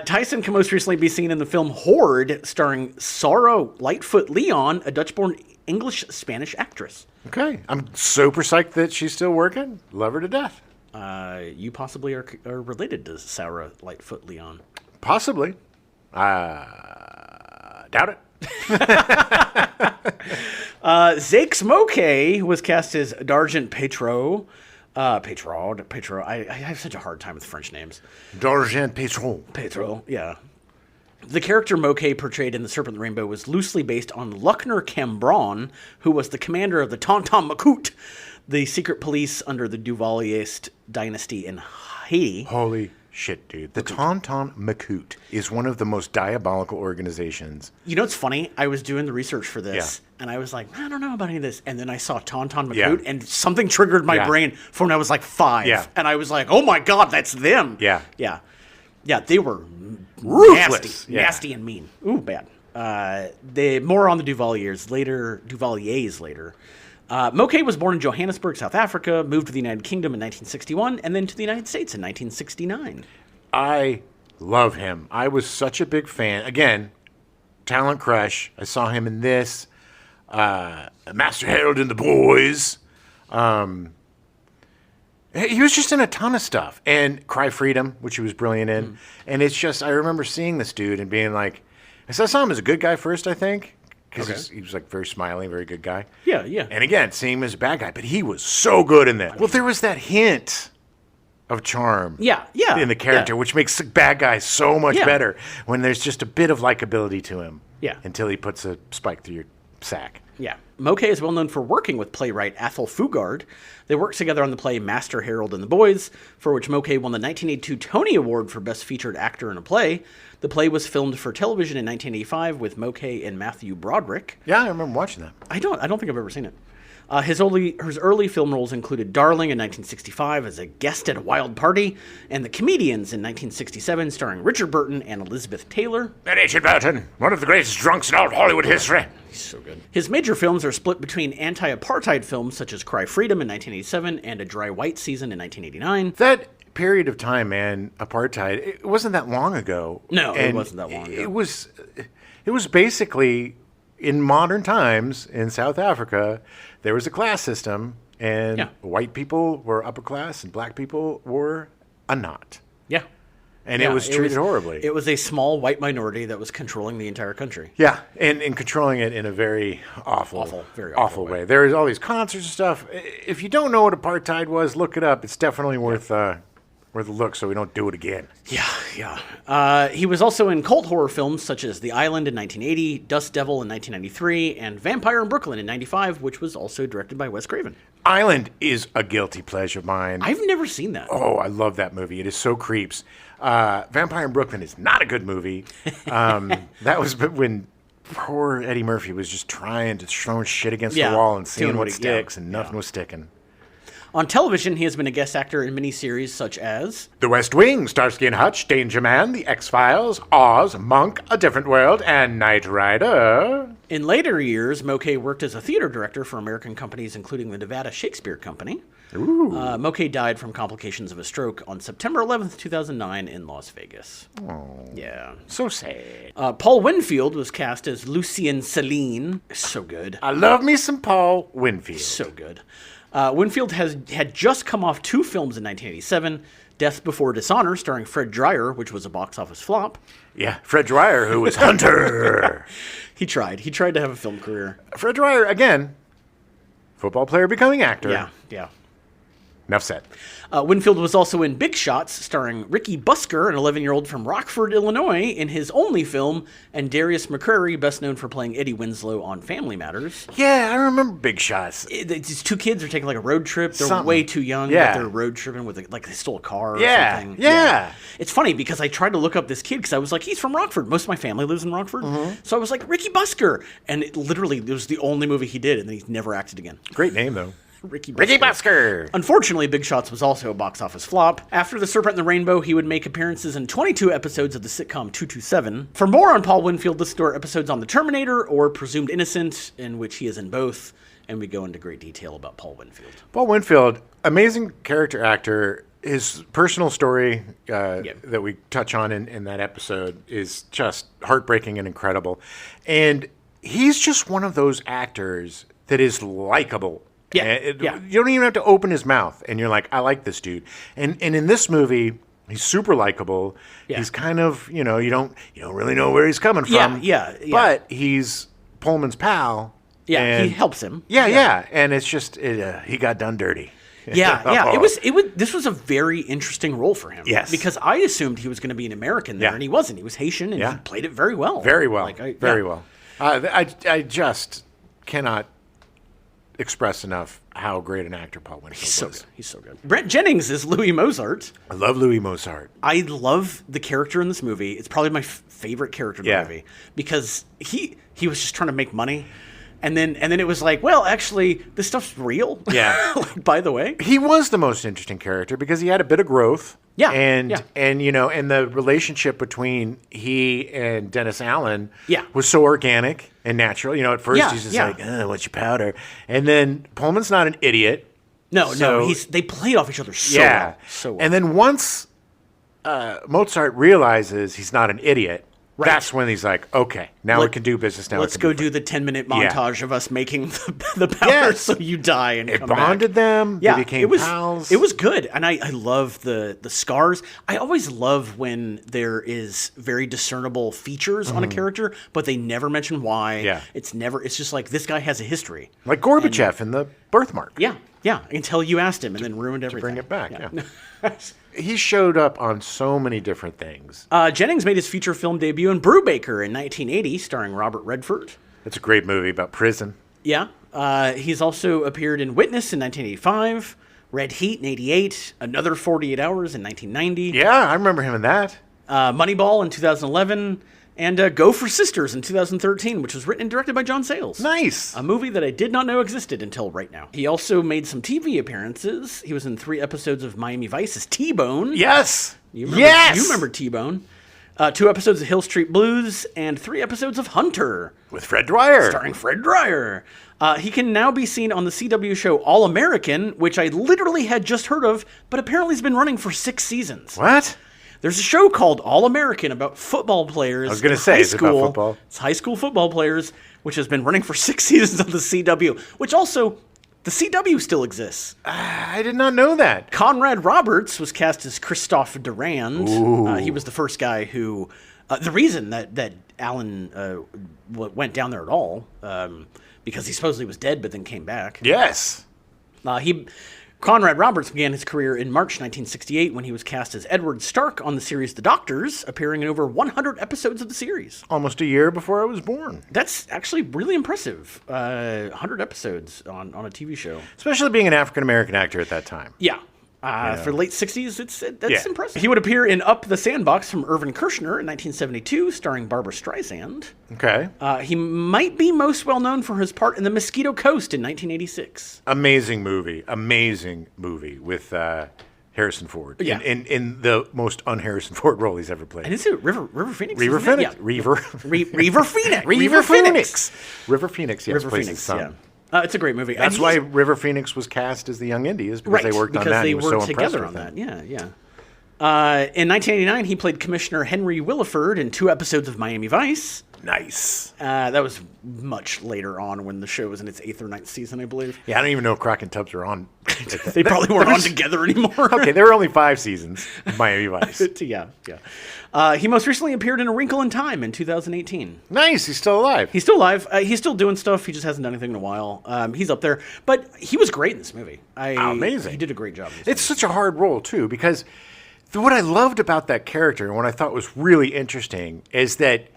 Tyson can most recently be seen in the film Horde, starring Sarah Lightfoot Leon, a Dutch-born English-Spanish actress. Okay. I'm super psyched that she's still working. Love her to death. You possibly are related to Sarah Lightfoot Leon. Possibly. Doubt it. Zakes Moke was cast as D'Argent Petro. Petro. I have such a hard time with French names. D'Argent Petro. Petro, yeah. The character Moke portrayed in The Serpent and the Rainbow was loosely based on Luckner Cambron, who was the commander of the Tonton Macoute, the secret police under the Duvalier dynasty in Haiti. Holy shit, dude. The Tonton Macoute is one of the most diabolical organizations. You know what's funny? I was doing the research for this, and I was like, I don't know about any of this. And then I saw Tonton Macoute, and something triggered my brain from when I was like 5. Yeah. And I was like, oh my God, that's them. Yeah. Yeah. Yeah, they were Ruthless. nasty and mean. Ooh, bad. More on the Duvaliers later. Moke was born in Johannesburg, South Africa, moved to the United Kingdom in 1961, and then to the United States in 1969. I love him. I was such a big fan. Again, talent crush. I saw him in this. Master Harold and the Boys. He was just in a ton of stuff. And Cry Freedom, which he was brilliant in. And it's just, I remember seeing this dude and being like, I saw him as a good guy first, I think. Because he was like very smiley, very good guy. Yeah, yeah. And again, seeing him as a bad guy. But he was so good in that. Well, there was that hint of charm in the character, which makes the bad guy so much better when there's just a bit of likability to him. Yeah. Until he puts a spike through your sack. Yeah. Moke is well known for working with playwright Athol Fugard. They worked together on the play Master Harold and the Boys, for which Moke won the 1982 Tony Award for Best Featured Actor in a Play. The play was filmed for television in 1985 with Moke and Matthew Broderick. Yeah, I remember watching that. I don't think I've ever seen it. His early film roles included Darling in 1965 as a guest at a wild party, and The Comedians in 1967, starring Richard Burton and Elizabeth Taylor. Richard Burton, one of the greatest drunks in all of Hollywood history. He's so good. His major films are split between anti-apartheid films such as Cry Freedom in 1987 and A Dry White Season in 1989. That period of time, man, apartheid, it wasn't that long ago. No, it wasn't that long ago. It was basically, in modern times in South Africa, there was a class system, and white people were upper class and black people were not. Yeah. And it was treated horribly. It was a small white minority that was controlling the entire country. Yeah, and controlling it in a very very awful way. There's all these concerts and stuff. If you don't know what apartheid was, look it up. It's definitely worth a look so we don't do it again. Yeah. He was also in cult horror films such as The Island in 1980, Dust Devil in 1993, and Vampire in Brooklyn in 95, which was also directed by Wes Craven. Island is a guilty pleasure of mine. I've never seen that. Oh, I love that movie. It is so creeps. Vampire in Brooklyn is not a good movie. That was when poor Eddie Murphy was just trying to throw shit against the wall and seeing what sticks, and nothing was sticking. On television, he has been a guest actor in miniseries such as The West Wing, Starsky and Hutch, Danger Man, The X-Files, Oz, Monk, A Different World, and Knight Rider. In later years, Moke worked as a theater director for American companies, including the Nevada Shakespeare Company. Moke died from complications of a stroke on September 11th, 2009 in Las Vegas. Oh, yeah. So sad. Paul Winfield was cast as Lucien Celine. So good. I love me some Paul Winfield. So good. Winfield had just come off 2 films in 1987, Death Before Dishonor, starring Fred Dreyer, which was a box office flop. Yeah, Fred Dreyer, who was Hunter. He tried to have a film career. Fred Dreyer, again, football player becoming actor. Yeah. enough said. Winfield was also in Big Shots, starring Ricky Busker, an 11-year-old from Rockford, Illinois, in his only film, and Darius McCrary, best known for playing Eddie Winslow on Family Matters. Yeah, I remember Big Shots. These two kids are taking like a road trip. They're way too young, but they're road tripping with like they stole a car or something. Yeah. It's funny because I tried to look up this kid because I was like, he's from Rockford. Most of my family lives in Rockford. So I was like, Ricky Busker. And it was the only movie he did, and then he's never acted again. Great name, though. Ricky Busker. Unfortunately, Big Shots was also a box office flop. After The Serpent and the Rainbow, he would make appearances in 22 episodes of the sitcom 227. For more on Paul Winfield, listen to our episodes on The Terminator or Presumed Innocent, in which he is in both, and we go into great detail about Paul Winfield. Paul Winfield, amazing character actor. His personal story that we touch on in that episode is just heartbreaking and incredible. And he's just one of those actors that is likable. You don't even have to open his mouth, and you're like, I like this dude. And in this movie, he's super likable. Yeah. He's kind of, you don't really know where he's coming from. But he's Pullman's pal. Yeah, he helps him. Yeah. And it's just he got done dirty. This was a very interesting role for him. Yes, because I assumed he was going to be an American there, and he wasn't. He was Haitian, and he played it very well. Very well. Very well. I just cannot express enough how great an actor Paul Winfield was. He's so good. Brett Jennings is Louis Mozart. I love Louis Mozart. I love the character in this movie. It's probably my favorite character in the movie because he was just trying to make money. And then it was like, well, actually, this stuff's real. Yeah. By the way. He was the most interesting character because he had a bit of growth. Yeah. And the relationship between he and Dennis Allen was so organic and natural. At first he's just like, what's your powder? And then Pullman's not an idiot. No, they played off each other so well. So well. And then once Mozart realizes he's not an idiot, that's when he's like, okay, now we can do business. Now let's go do the 10-minute montage of us making the powder so you die and come back. It bonded them. Yeah, they became pals. It was good. And I love the scars. I always love when there is very discernible features on a character, but they never mention why. Yeah. It's just like, this guy has a history. Like Gorbachev in The Birthmark. Yeah, until you asked him and then ruined everything. To bring it back, yeah. He showed up on so many different things. Jennings made his feature film debut in Brubaker in 1980, starring Robert Redford. It's a great movie about prison. Yeah. He's also appeared in Witness in 1985, Red Heat in 88, Another 48 Hours in 1990. Yeah, I remember him in that. Moneyball in 2011, and Go for Sisters in 2013, which was written and directed by John Sayles. Nice. A movie that I did not know existed until right now. He also made some TV appearances. He was in 3 episodes of Miami Vice as T-Bone. Yes. You remember T-Bone. 2 episodes of Hill Street Blues, and 3 episodes of Hunter. With Fred Dwyer. Starring Fred Dwyer. He can now be seen on the CW show All American, which I literally had just heard of, but apparently has been running for 6 seasons. What? There's a show called All American about football players. I was going to say, is it about football? It's high school football players, which has been running for 6 seasons on the CW, which also, the CW still exists. I did not know that. Conrad Roberts was cast as Christophe Durand. He was the first guy who, the reason that Alan went down there at all, because he supposedly was dead but then came back. Yes. Conrad Roberts began his career in March 1968 when he was cast as Edward Stark on the series The Doctors, appearing in over 100 episodes of the series. Almost a year before I was born. That's actually really impressive. 100 episodes on a TV show. Especially being an African-American actor at that time. Yeah. For the late 60s, that's impressive. He would appear in Up the Sandbox from Irvin Kershner in 1972, starring Barbra Streisand. Okay. He might be most well known for his part in The Mosquito Coast in 1986. Amazing movie with Harrison Ford. Yeah. In the most un-Harrison Ford role he's ever played. And is it River Phoenix? River Phoenix. Yeah. River Phoenix. River Phoenix. River Phoenix, yes. River Phoenix, yeah. It's a great movie. That's why River Phoenix was cast as the young Indy, is because they worked on that. Because they worked together on that. Yeah. In 1989, he played Commissioner Henry Williford in 2 episodes of Miami Vice. Nice. That was much later on when the show was in its 8th or 9th season, I believe. Yeah, I don't even know if Croc and Tubbs were on. They probably weren't on together anymore. Okay, there were only 5 seasons of Miami Vice. Yeah. He most recently appeared in A Wrinkle in Time in 2018. Nice, he's still alive. He's still alive. He's still doing stuff. He just hasn't done anything in a while. He's up there. But he was great in this movie. Amazing. He did a great job. It's such a hard role, too, because what I loved about that character and what I thought was really interesting is that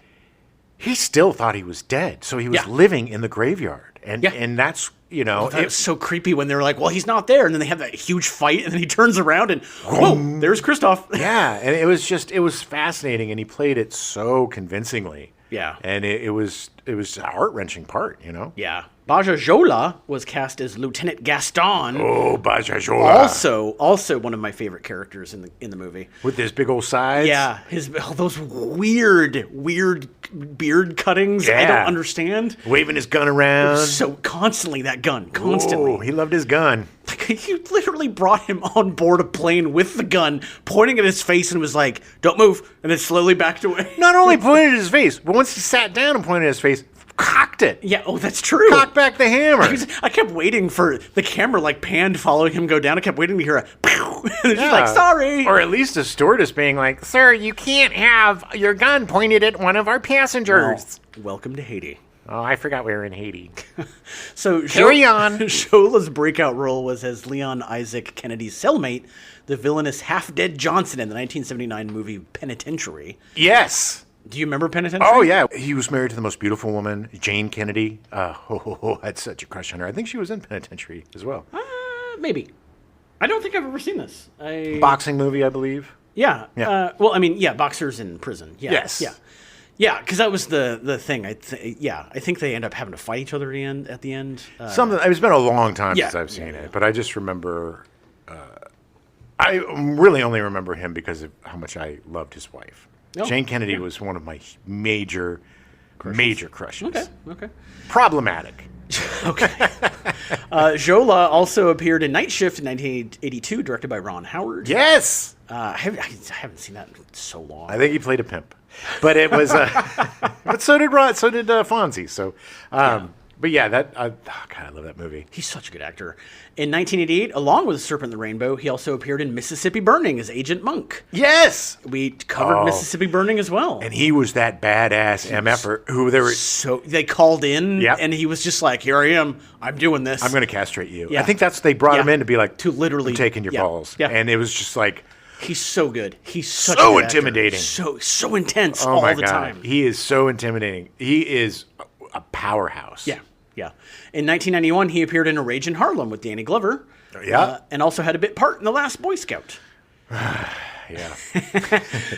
he still thought he was dead. So he was living in the graveyard. And that's, you know. It was so creepy when they were like, well, he's not there. And then they have that huge fight. And then he turns around and, whoa, there's Christoph. Yeah. And it was fascinating. And he played it so convincingly. Yeah. And it was a heart-wrenching part, you know? Yeah. Baja Jola was cast as Lieutenant Gaston. Oh, Baja Jola. Also one of my favorite characters in the movie. With his big old sides? Yeah. Those weird beard cuttings. Yeah. I don't understand. Waving his gun around. So constantly that gun. Constantly. Oh, he loved his gun. Like, you literally brought him on board a plane with the gun, pointing at his face and was like, don't move, and then slowly backed away. Not only pointed at his face, but once he sat down and pointed at his face, cocked it. Yeah, that's true. Cocked back the hammer. I kept waiting for the camera, like, panned following him go down. I kept waiting to hear a pew, and it's just like, sorry. Or at least a stewardess being like, sir, you can't have your gun pointed at one of our passengers. Well, welcome to Haiti. Oh, I forgot we were in Haiti. So Carry on. Shola's breakout role was as Leon Isaac Kennedy's cellmate, the villainous half-dead Johnson in the 1979 movie Penitentiary. Yes. Do you remember Penitentiary? Oh, yeah. He was married to the most beautiful woman, Jane Kennedy. I had such a crush on her. I think she was in Penitentiary as well. Maybe. I don't think I've ever seen this. Boxing movie, I believe. Yeah. Well, I mean, boxers in prison. Yeah. Yes. Yeah. Yeah, because that was the thing. I think they end up having to fight each other at the end. Something. It's been a long time since I've seen it, but I just remember. I really only remember him because of how much I loved his wife. Oh, Jane Kennedy was one of my major crushes. Okay. Problematic. Okay. Jola also appeared in Night Shift in 1982, directed by Ron Howard. Yes. I haven't seen that in so long. I think he played a pimp, but it was. But so did Ron. So did Fonzie. So, but yeah, God, I love that movie. He's such a good actor. In 1988, along with Serpent and the Rainbow, he also appeared in Mississippi Burning as Agent Monk. Yes, we covered Mississippi Burning as well. And he was that badass MFer who they called in, and he was just like, "Here I am. I'm doing this. I'm going to castrate you." Yeah. I think they brought him in to be like, literally I'm taking your balls. Yeah. And it was just like. He's so good. He's so intimidating. So intense all the time. He is so intimidating. He is a powerhouse. Yeah. In 1991, he appeared in A Rage in Harlem with Danny Glover. Yeah. And also had a bit part in The Last Boy Scout. Yeah.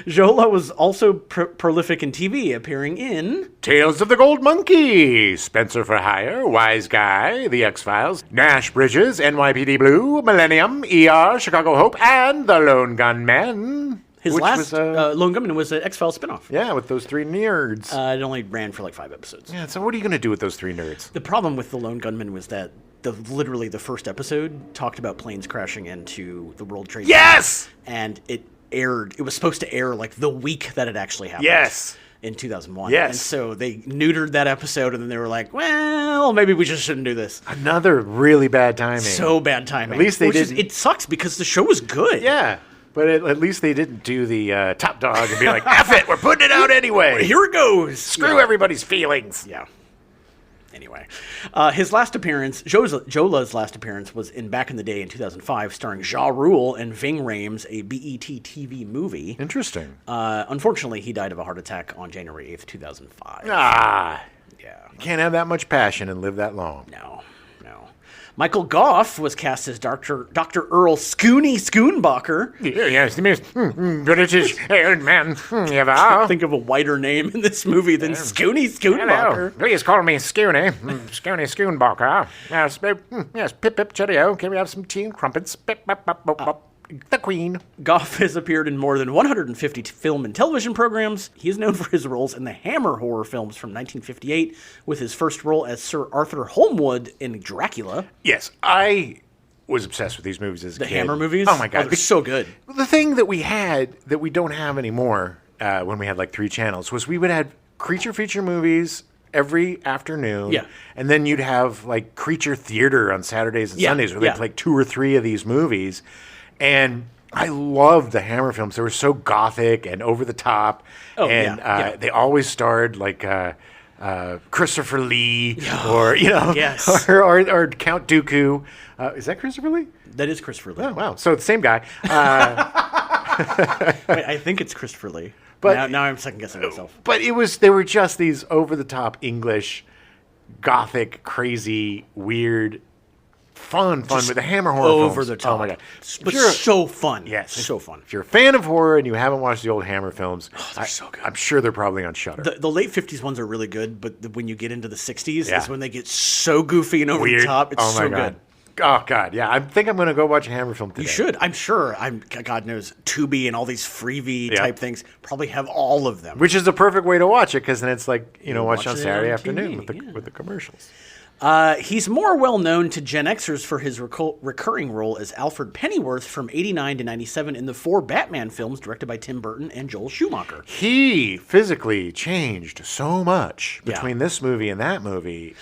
Jola was also prolific in TV, appearing in Tales of the Gold Monkey, Spencer for Hire, Wise Guy, The X-Files, Nash Bridges, NYPD Blue, Millennium, ER, Chicago Hope, and The Lone Gunman. His last Lone Gunman was an X-Files spinoff. Yeah, with those 3 nerds. It only ran for like 5 episodes. Yeah, so what are you going to do with those 3 nerds? The problem with The Lone Gunman was that literally the first episode talked about planes crashing into the World Trade Center. Yes! And it was supposed to air like the week that it actually happened. Yes. In 2001. Yes. And so they neutered that episode, and then they were like, well, maybe we just shouldn't do this. Another really bad timing. So bad timing. At least they didn't. It sucks because the show was good. Yeah. But at least they didn't do the top dog and be like, F it, we're putting it out anyway. Here it goes. Screw everybody's feelings. Yeah. Anyway, his last appearance, Jola's last appearance, was back in the day in 2005, starring Ja Rule and Ving Rhames, a BET TV movie. Interesting. Unfortunately, he died of a heart attack on January 8th, 2005. Yeah. You can't have that much passion and live that long. No. Michael Goff was cast as Dr. Earl Scooney Schoonbacher. Yes, the most British haired man ever. Think of a whiter name in this movie than Scooney Schoonbacher. Hello. Please call me Scooney. Scooney Schoonbacher. Yes, pip pip cheerio. Can we have some tea and crumpets? Pip, pip, pip, pip, pip. The Queen. Goff has appeared in more than 150 film and television programs. He is known for his roles in the Hammer horror films from 1958, with his first role as Sir Arthur Holmwood in Dracula. Yes, I was obsessed with these movies as a kid. The Hammer movies? Oh my God. They're so good. The thing that we had that we don't have anymore when we had like 3 channels was we would have creature feature movies every afternoon. Yeah. And then you'd have like creature theater on Saturdays and Yeah, Sundays where yeah. they'd play 2 or 3 of these movies. And I loved the Hammer films. They were so gothic and over the top. Oh, and yeah. they always starred like Christopher Lee or, Yes. or Count Dooku. Is that Christopher Lee? That is Christopher Lee. Oh, wow. So it's the same guy. Wait, I think it's Christopher Lee. But- now I'm second guessing myself. But they were just these over-the-top English, gothic, crazy, weird, fun with the Hammer horror films. Over the top. Oh, my God. But If you're a- so fun. Yes. So fun. If you're a fan of horror and you haven't watched the old Hammer films, they're so good. I'm sure they're probably on Shudder. The late 50s ones are really good, but when you get into the 60s Yeah. is when they get so goofy and over Weird. the top. It's oh, my so God. good. Oh, God. Yeah. I think I'm going to go watch a Hammer film today. You should. I'm sure. God knows, Tubi and all these freebie Yeah. type things probably have all of them. Which is the perfect way to watch it because then it's like, watch it on watch it Saturday on afternoon TV, with the commercials. He's more well known to Gen Xers for his recurring role as Alfred Pennyworth from 89 to 97 in the 4 Batman films directed by Tim Burton and Joel Schumacher. He physically changed so much Yeah. between this movie and that movie.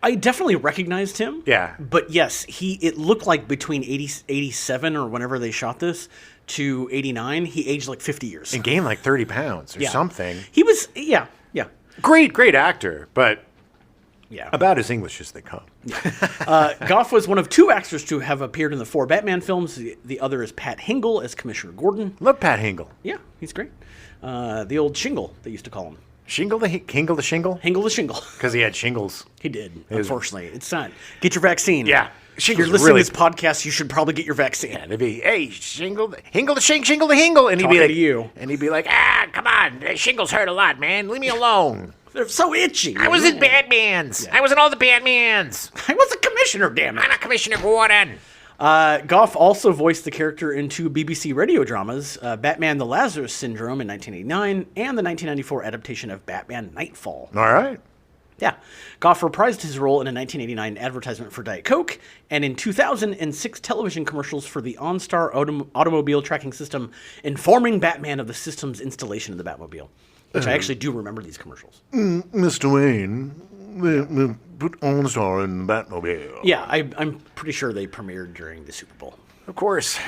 I definitely recognized him. Yeah. But yes, it looked like between 87 or whenever they shot this to 89, he aged like 50 years. And gained like 30 pounds or something. He was, yeah. Great actor, but Yeah. about as English as they come. Goff was one of 2 actors to have appeared in the 4 Batman films. The other is Pat Hingle as Commissioner Gordon. Love Pat Hingle. Yeah, he's great. The old Shingle, they used to call him. Hingle the Shingle? Hingle the Shingle. Because he had shingles. He did, unfortunately. It's not. Get your vaccine. Yeah. If you're Shingles listening really- to this podcast, you should probably get your vaccine. Yeah, they'd be, hey, Hingle the Hingle. And he'd be Talking like, to you. And he'd be like, come on, the shingles hurt a lot, man. Leave me alone. They're so itchy. I was in Batman's. Yeah. I was in all the Batmans. I was a commissioner, damn it. I'm not Commissioner Gordon. Goff also voiced the character in 2 BBC radio dramas, Batman the Lazarus Syndrome in 1989 and the 1994 adaptation of Batman Nightfall. All right. Yeah. Goff reprised his role in a 1989 advertisement for Diet Coke and in 2006 television commercials for the OnStar automobile tracking system, informing Batman of the system's installation in the Batmobile. Which I actually do remember these commercials. Mr. Wayne, put OnStar in the Batmobile. Yeah, I'm pretty sure they premiered during the Super Bowl. Of course.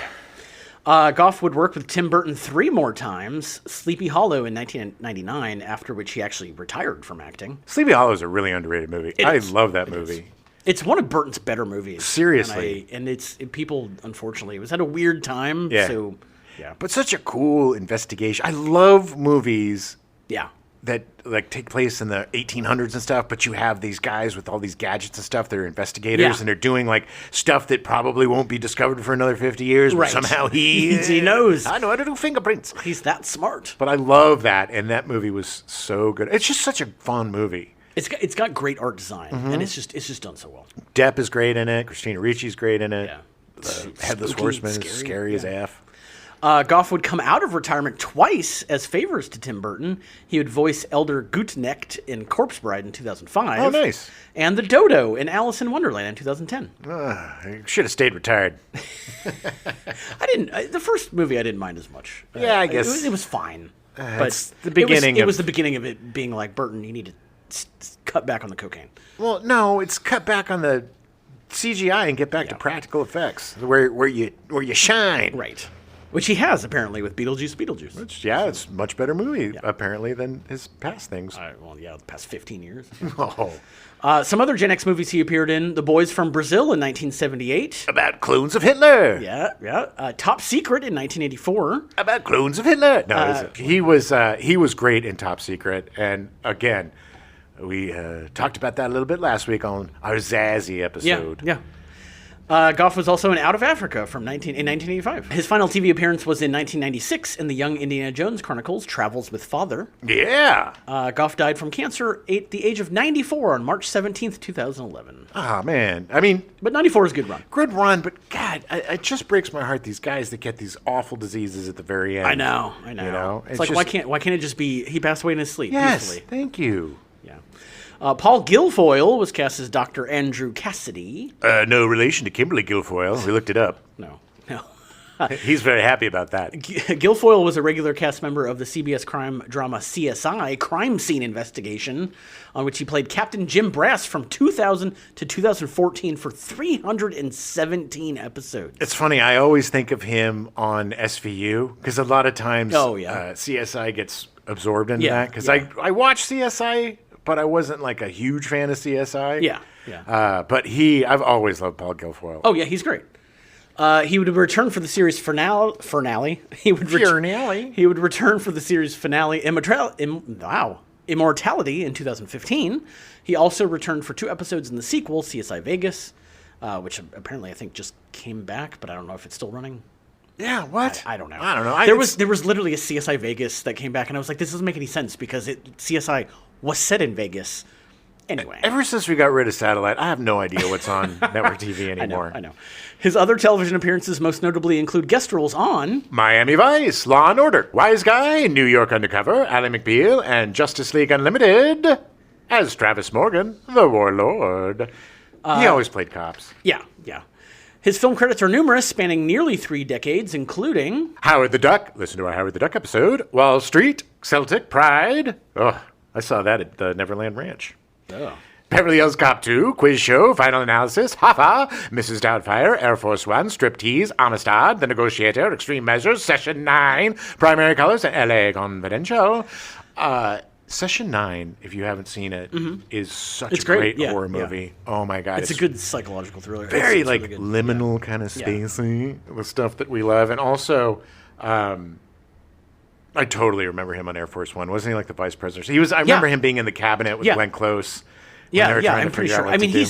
Goff would work with Tim Burton 3 more times, Sleepy Hollow in 1999, after which he actually retired from acting. Sleepy Hollow is a really underrated movie. I is. love that movie. It's one of Burton's better movies. Seriously. And people, unfortunately, it was at a weird time. Yeah. So, yeah. But such a cool investigation. I love movies Yeah. that like take place in the 1800s and stuff, but you have these guys with all these gadgets and stuff. They're investigators Yeah. and they're doing like stuff that probably won't be discovered for another 50 years. But Right. somehow he knows. I know how to do fingerprints. He's that smart. But I love that, and that movie was so good. It's just such a fun movie. It's got great art design, Mm-hmm. and it's just done so well. Depp is great in it. Christina Ricci's great in it. Yeah. The Headless Spooky, Horseman is scary as F. Goff would come out of retirement twice as favors to Tim Burton. He would voice Elder Gutknecht in Corpse Bride in 2005. Oh, nice. And the Dodo in Alice in Wonderland in 2010. I should have stayed retired. The first movie I didn't mind as much. Yeah, I guess. It was fine. But it's the beginning It was of- the beginning of it being like, Burton, you need to cut back on the cocaine. Well, no, it's cut back on the CGI and get back to practical effects, where you shine. Right. Which he has, apparently, with Beetlejuice. Which, it's a much better movie, apparently, than his past things. The past 15 years. Oh. Some other Gen X movies he appeared in: The Boys from Brazil in 1978. About clones of Hitler. Yeah. Top Secret in 1984. About clones of Hitler. No, he was great in Top Secret, and again, we talked about that a little bit last week on our Zazzy episode. Yeah. Goff was also in Out of Africa in 1985. His final TV appearance was in 1996 in the Young Indiana Jones Chronicles: Travels with Father. Yeah. Goff died from cancer at the age of 94 on March 17th, 2011. Ah, man. I mean, But 94 is a good run. good run, but God, it just breaks my heart. These guys that get these awful diseases at the very end. I know. You know, It's like, why can't it just be he passed away in his sleep? Yes. Peacefully? Thank you. Yeah. Paul Guilfoyle was cast as Dr. Andrew Cassidy. No relation to Kimberly Guilfoyle. We looked it up. No. He's very happy about that. Guilfoyle was a regular cast member of the CBS crime drama CSI, Crime Scene Investigation, on which he played Captain Jim Brass from 2000 to 2014 for 317 episodes. It's funny, I always think of him on SVU, because a lot of times CSI gets absorbed into that, because I watched CSI, but I wasn't like a huge fan of CSI. But I've always loved Paul Guilfoyle. Oh, yeah, he's great. He would return for the series finale. He would return for the series finale, Immortality, in 2015. He also returned for 2 episodes in the sequel, CSI Vegas, which apparently I think just came back, but I don't know if it's still running. Yeah, what? I don't know. I don't know. There was literally a CSI Vegas that came back, and I was like, this doesn't make any sense because CSI was set in Vegas. Anyway. Ever since we got rid of satellite, I have no idea what's on network TV anymore. I know. His other television appearances most notably include guest roles on Miami Vice, Law and Order, Wise Guy, New York Undercover, Ally McBeal, and Justice League Unlimited as Travis Morgan, the Warlord. He always played cops. Yeah. His film credits are numerous, spanning nearly 3 decades, including Howard the Duck. Listen to our Howard the Duck episode. Wall Street, Celtic, Pride. Oh, I saw that at the Neverland Ranch. Oh. Beverly Hills Cop 2, Quiz Show, Final Analysis, Hoffa, Mrs. Doubtfire, Air Force One, Striptease, Amistad, The Negotiator, Extreme Measures, Session 9, Primary Colors, and LA Confidential. Session 9, if you haven't seen it, is such a great horror movie. Yeah. Oh my God. It's a good psychological thriller. Very it's really liminal kind of spacey, the stuff that we love. And also, I totally remember him on Air Force One. Wasn't he like the vice president? I remember him being in the cabinet with Glenn Close. I'm pretty sure. I mean,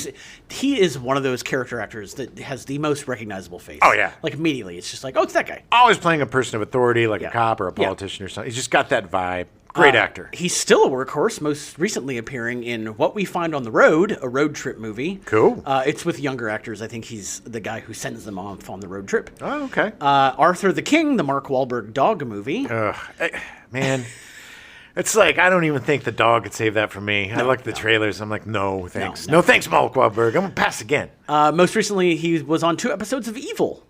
he is one of those character actors that has the most recognizable face. Oh, yeah. Like, immediately, it's just like, oh, it's that guy. Always playing a person of authority, like a cop or a politician or something. He's just got that vibe. Great actor. He's still a workhorse, most recently appearing in What We Find on the Road, a road trip movie. Cool. It's with younger actors. I think he's the guy who sends them off on the road trip. Oh, okay. Arthur the King, the Mark Wahlberg dog movie. Man, it's like, I don't even think the dog could save that for me. I look at the trailers. I'm like, no, thanks. No, thanks, Mark Wahlberg. I'm going to pass again. Most recently, he was on 2 episodes of Evil.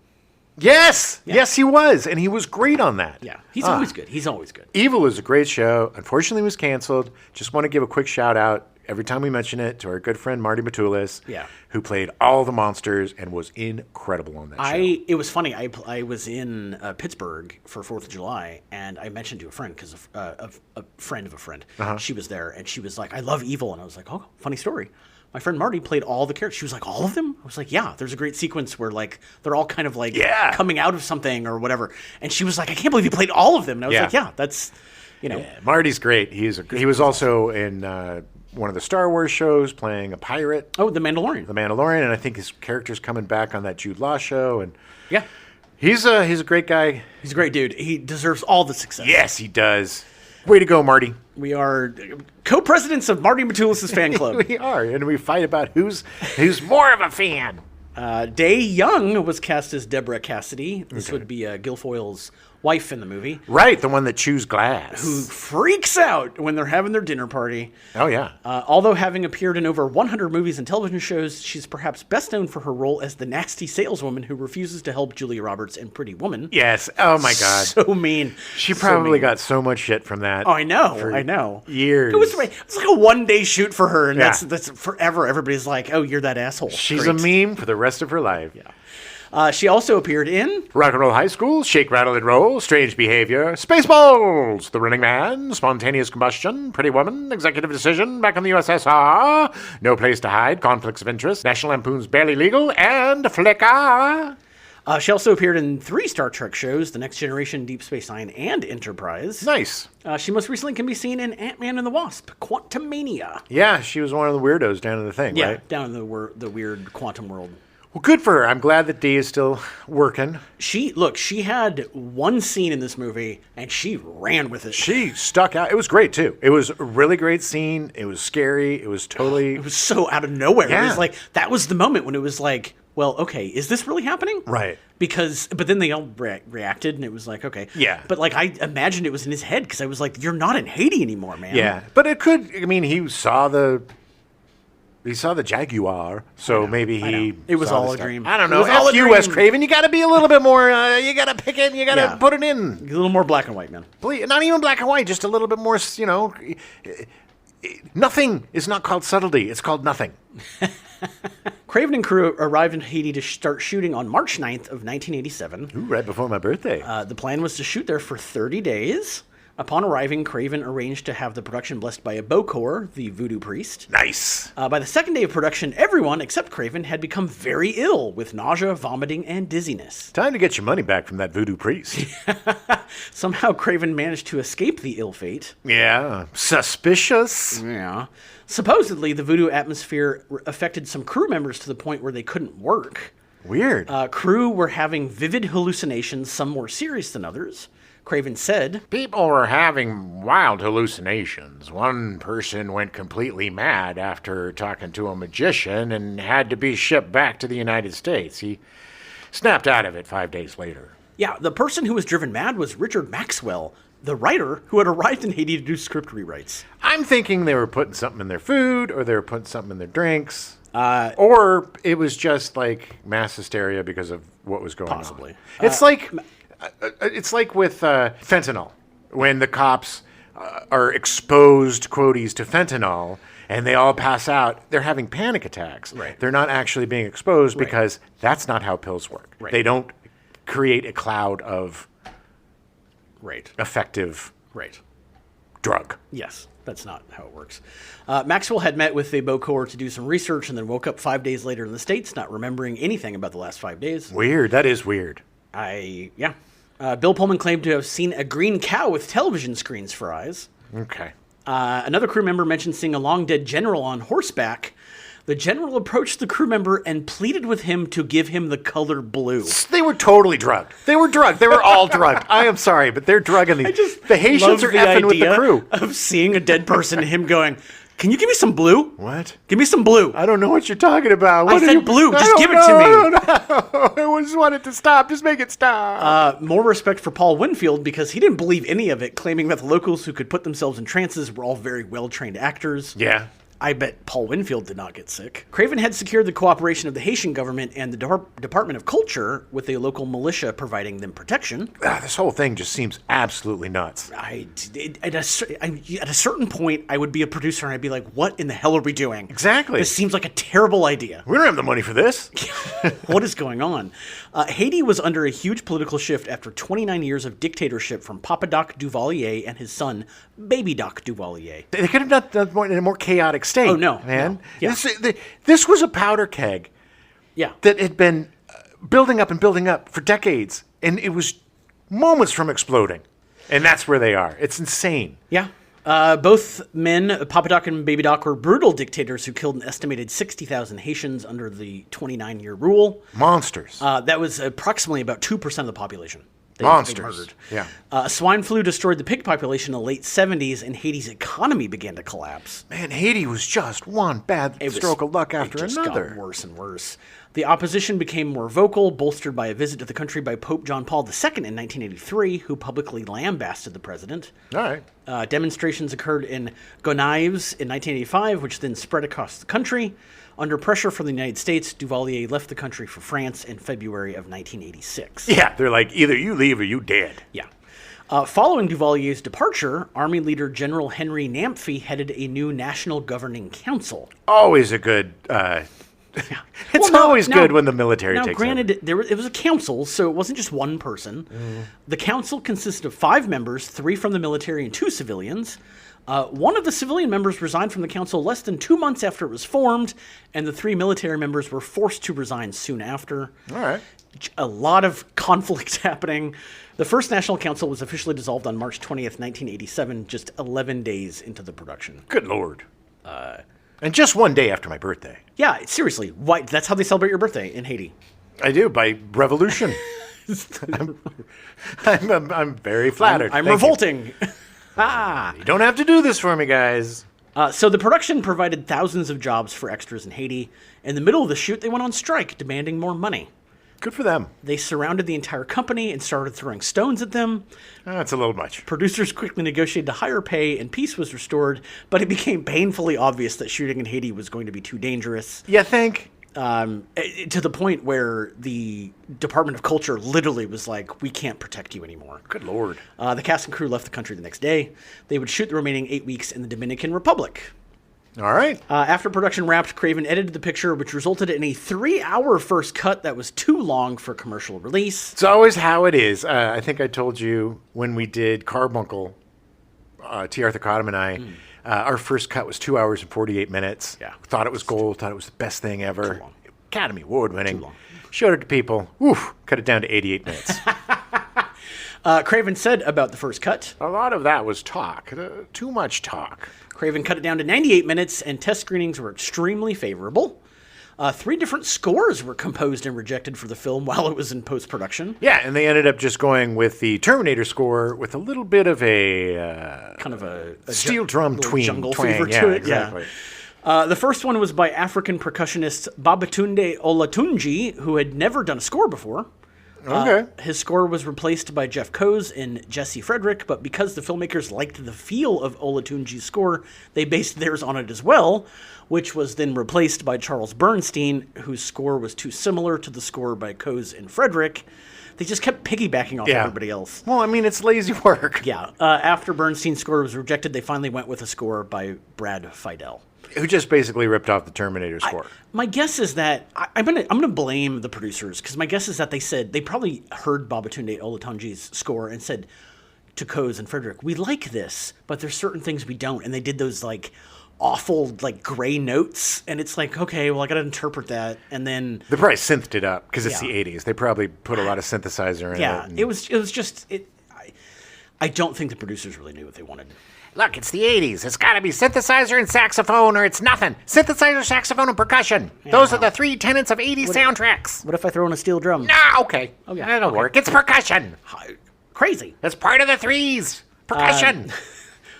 Yes, he was, and he was great on that. Yeah, he's always good. He's always good. Evil is a great show. Unfortunately, it was canceled. Just want to give a quick shout out every time we mention it to our good friend Marty Matulis, who played all the monsters and was incredible on that show. It was funny. I was in Pittsburgh for 4th of July, and I mentioned to a friend because a friend of a friend. She was there, and she was like, "I love Evil," and I was like, "Oh, funny story." My friend Marty played all the characters. She was like, all of them? I was like, yeah. There's a great sequence where like they're all kind of like coming out of something or whatever. And she was like, I can't believe you played all of them. And I was like, yeah, that's, Marty's great. He was also in one of the Star Wars shows playing a pirate. Oh, The Mandalorian. The Mandalorian, and I think his character's coming back on that Jude Law show. And he's a great guy. He's a great dude. He deserves all the success. Yes, he does. Way to go, Marty. We are co-presidents of Marty Matulis' fan club. We are, and we fight about who's more of a fan. Day Young was cast as Deborah Cassidy. This would be Guilfoyle's wife in the movie. Right, the one that chews glass. Who freaks out when they're having their dinner party. Oh, yeah. Although having appeared in over 100 movies and television shows, she's perhaps best known for her role as the nasty saleswoman who refuses to help Julia Roberts in Pretty Woman. Yes. Oh, my God. So mean. She probably got so much shit from that. Oh, I know. Years. It was like a one-day shoot for her, and that's forever. Everybody's like, oh, you're that asshole. She's a meme for the rest of her life. Yeah. She also appeared in Rock and Roll High School, Shake, Rattle, and Roll, Strange Behavior, Spaceballs, The Running Man, Spontaneous Combustion, Pretty Woman, Executive Decision, Back on the USSR, No Place to Hide, Conflicts of Interest, National Lampoon's Barely Legal, and Flicka. She also appeared in 3 Star Trek shows, The Next Generation, Deep Space Nine, and Enterprise. Nice. She most recently can be seen in Ant-Man and the Wasp, Quantumania. Yeah, she was one of the weirdos down in the thing, right? Yeah, down in the weird quantum world. Well, good for her. I'm glad that Dee is still working. She had one scene in this movie, and she ran with it. She stuck out. It was great, too. It was a really great scene. It was scary. It was totally... It was so out of nowhere. Yeah. It was like, that was the moment when it was like, well, okay, is this really happening? Right. But then they all reacted, and it was like, okay. Yeah. But, like, I imagined it was in his head, because I was like, you're not in Haiti anymore, man. Yeah. But it could... I mean, he saw the He saw the Jaguar, so maybe he. It was saw all the a stuff. dream. I don't It know. was all a F you, Wes dream. Craven. You got to be a little bit more. You got to pick it. You got to Yeah. put it in. A little more black and white, man. Not even black and white. Just a little bit more. Nothing is not called subtlety. It's called nothing. Craven and crew arrived in Haiti to start shooting on March 9th of 1987. Ooh, right before my birthday. The plan was to shoot there for 30 days. Upon arriving, Craven arranged to have the production blessed by a Bokor, the voodoo priest. Nice. By the second day of production, everyone except Craven had become very ill with nausea, vomiting, and dizziness. Time to get your money back from that voodoo priest. Somehow, Craven managed to escape the ill fate. Yeah. Suspicious. Yeah. Supposedly, the voodoo atmosphere affected some crew members to the point where they couldn't work. Weird. Crew were having vivid hallucinations, some more serious than others. Craven said, People were having wild hallucinations. One person went completely mad after talking to a magician and had to be shipped back to the United States. He snapped out of it 5 days later. yeah, the person who was driven mad was Richard Maxwell, the writer who had arrived in Haiti to do script rewrites. I'm thinking they were putting something in their food, or they were putting something in their drinks. Or it was just like mass hysteria because of what was going Possibly. on. It's like with fentanyl. When the cops are exposed, quoties, to fentanyl, and they all pass out, they're having panic attacks. Right. They're not actually being exposed because that's not how pills work. Right. They don't create a cloud of Right. effective Right. drug. Yes, that's not how it works. Maxwell had met with the Bokor to do some research and then woke up 5 days later in the States, not remembering anything about the last 5 days. Weird. That is weird. Bill Pullman claimed to have seen a green cow with television screens for eyes. Okay. Another crew member mentioned seeing a long-dead general on horseback. The general approached the crew member and pleaded with him to give him the color blue. They were totally drugged. They were drugged. They were all drugged. I am sorry, but they're drugging these. The Haitians are effing with the crew. Of seeing a dead person and him going, "Can you give me some blue? What? Give me some blue." I don't know what you're talking about. I said blue. Just give it to me. I just want it to stop. Just make it stop. More respect for Paul Winfield because he didn't believe any of it, claiming that the locals who could put themselves in trances were all very well-trained actors. Yeah. I bet Paul Winfield did not get sick. Craven had secured the cooperation of the Haitian government and the Department of Culture, with a local militia providing them protection. This whole thing just seems absolutely nuts. At a certain point, I would be a producer and I'd be like, what in the hell are we doing? Exactly. This seems like a terrible idea. We don't have the money for this. What is going on? Haiti was under a huge political shift after 29 years of dictatorship from Papa Doc Duvalier and his son, Baby Doc Duvalier. They could have done that in a more chaotic state. Oh, no. Man. No. Yeah. This was a powder keg Yeah. that had been building up and building up for decades, and it was moments from exploding. And that's where they are. It's insane. Yeah. Both men, Papa Doc and Baby Doc, were brutal dictators who killed an estimated 60,000 Haitians under the 29-year rule. Monsters. That was approximately about 2% of the population. They Monsters. murdered. Yeah. Swine flu destroyed the pig population in the late 70s, and Haiti's economy began to collapse. Man, Haiti was just one bad stroke of luck after it just another. got worse and worse. The opposition became more vocal, bolstered by a visit to the country by Pope John Paul II in 1983, who publicly lambasted the president. All right. Demonstrations occurred in Gonaives in 1985, which then spread across the country. Under pressure from the United States, Duvalier left the country for France in February of 1986. Yeah, they're like, either you leave or you dead. Yeah. Following Duvalier's departure, Army leader General Henry Namphy headed a new national governing council. Always a good... It's always good when the military takes over. Now, granted, it was a council, so it wasn't just one person. The council consisted of 5 members, 3 from the military and 2 civilians. One of the civilian members resigned from the council less than 2 months after it was formed, and the 3 military members were forced to resign soon after. All right. A lot of conflict happening. The first National Council was officially dissolved on March 20th, 1987, just 11 days into the production. Good Lord. And just one day after my birthday. Yeah, seriously. Why? That's how they celebrate your birthday in Haiti. I do, by revolution. I'm very flattered. I'm Thank revolting. You don't have to do this for me, guys. So the production provided thousands of jobs for extras in Haiti. In the middle of the shoot, they went on strike, demanding more money. Good for them. They surrounded the entire company and started throwing stones at them. That's a little much. Producers quickly negotiated higher pay and peace was restored, but it became painfully obvious that shooting in Haiti was going to be too dangerous. You think? To the point where the Department of Culture literally was like, we can't protect you anymore. Good Lord. The cast and crew left the country the next day. They would shoot the remaining 8 weeks in the Dominican Republic. All right. After production wrapped, Craven edited the picture, which resulted in a 3-hour first cut that was too long for commercial release. It's always how it is. I think I told you when we did Carbuncle, T. Arthur Cottam and I, our first cut was 2 hours and 48 minutes. Yeah. Thought it was gold. Thought it was the best thing ever. Too long. Academy Award winning. Too long. Showed it to people. Woof. Cut it down to 88 minutes. Craven said about the first cut, A lot of that was talk. Too much talk. Craven cut it down to 98 minutes, and test screenings were extremely favorable. 3 different scores were composed and rejected for the film while it was in post-production. Yeah, and they ended up just going with the Terminator score with a little bit of a Kind of a steel drum jungle twang. fever Yeah, to it. exactly. Yeah. The first one was by African percussionist Babatunde Olatunji, who had never done a score before. Okay. His score was replaced by Jeff Coase and Jesse Frederick, but because the filmmakers liked the feel of Olatunji's score, they based theirs on it as well, which was then replaced by Charles Bernstein, whose score was too similar to the score by Coase and Frederick. They just kept piggybacking off everybody else. Well, I mean, it's lazy work. Yeah. After Bernstein's score was rejected, they finally went with a score by Brad Fiedel. Who just basically ripped off the Terminator score. My guess is that I'm gonna blame the producers, because my guess is that they probably heard Babatunde Olatunji's score and said to Coase and Frederick, "We like this, but there's certain things we don't," and they did those like awful like gray notes, and it's like, okay, well I gotta interpret that, and then They probably synthed it up because it's Yeah. the 80s. They probably put a lot of synthesizer in it. yeah, and- it was just it. I don't think the producers really knew what they wanted. Look, it's the 80s. It's got to be synthesizer and saxophone or it's nothing. Synthesizer, saxophone, and percussion. Those are the 3 tenets of 80s soundtracks. What if I throw in a steel drum? Nah, okay. Okay, That'll okay. work. It's percussion. Crazy. That's part of the 3s. Percussion.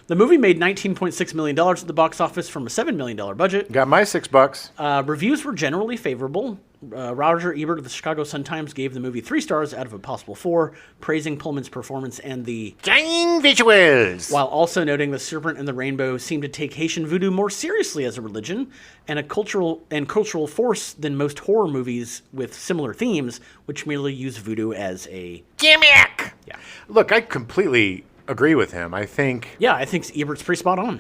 The movie made $19.6 million at the box office from a $7 million budget. Got my $6. Reviews were generally favorable. Roger Ebert of the Chicago Sun-Times gave the movie 3 stars out of a possible 4, praising Pullman's performance and the... Dang visuals. while also noting the Serpent and the Rainbow seemed to take Haitian voodoo more seriously as a religion and a cultural force than most horror movies with similar themes, which merely use voodoo as a... Gimmick. Yeah. Look, I completely agree with him. I think... Yeah, I think Ebert's pretty spot on.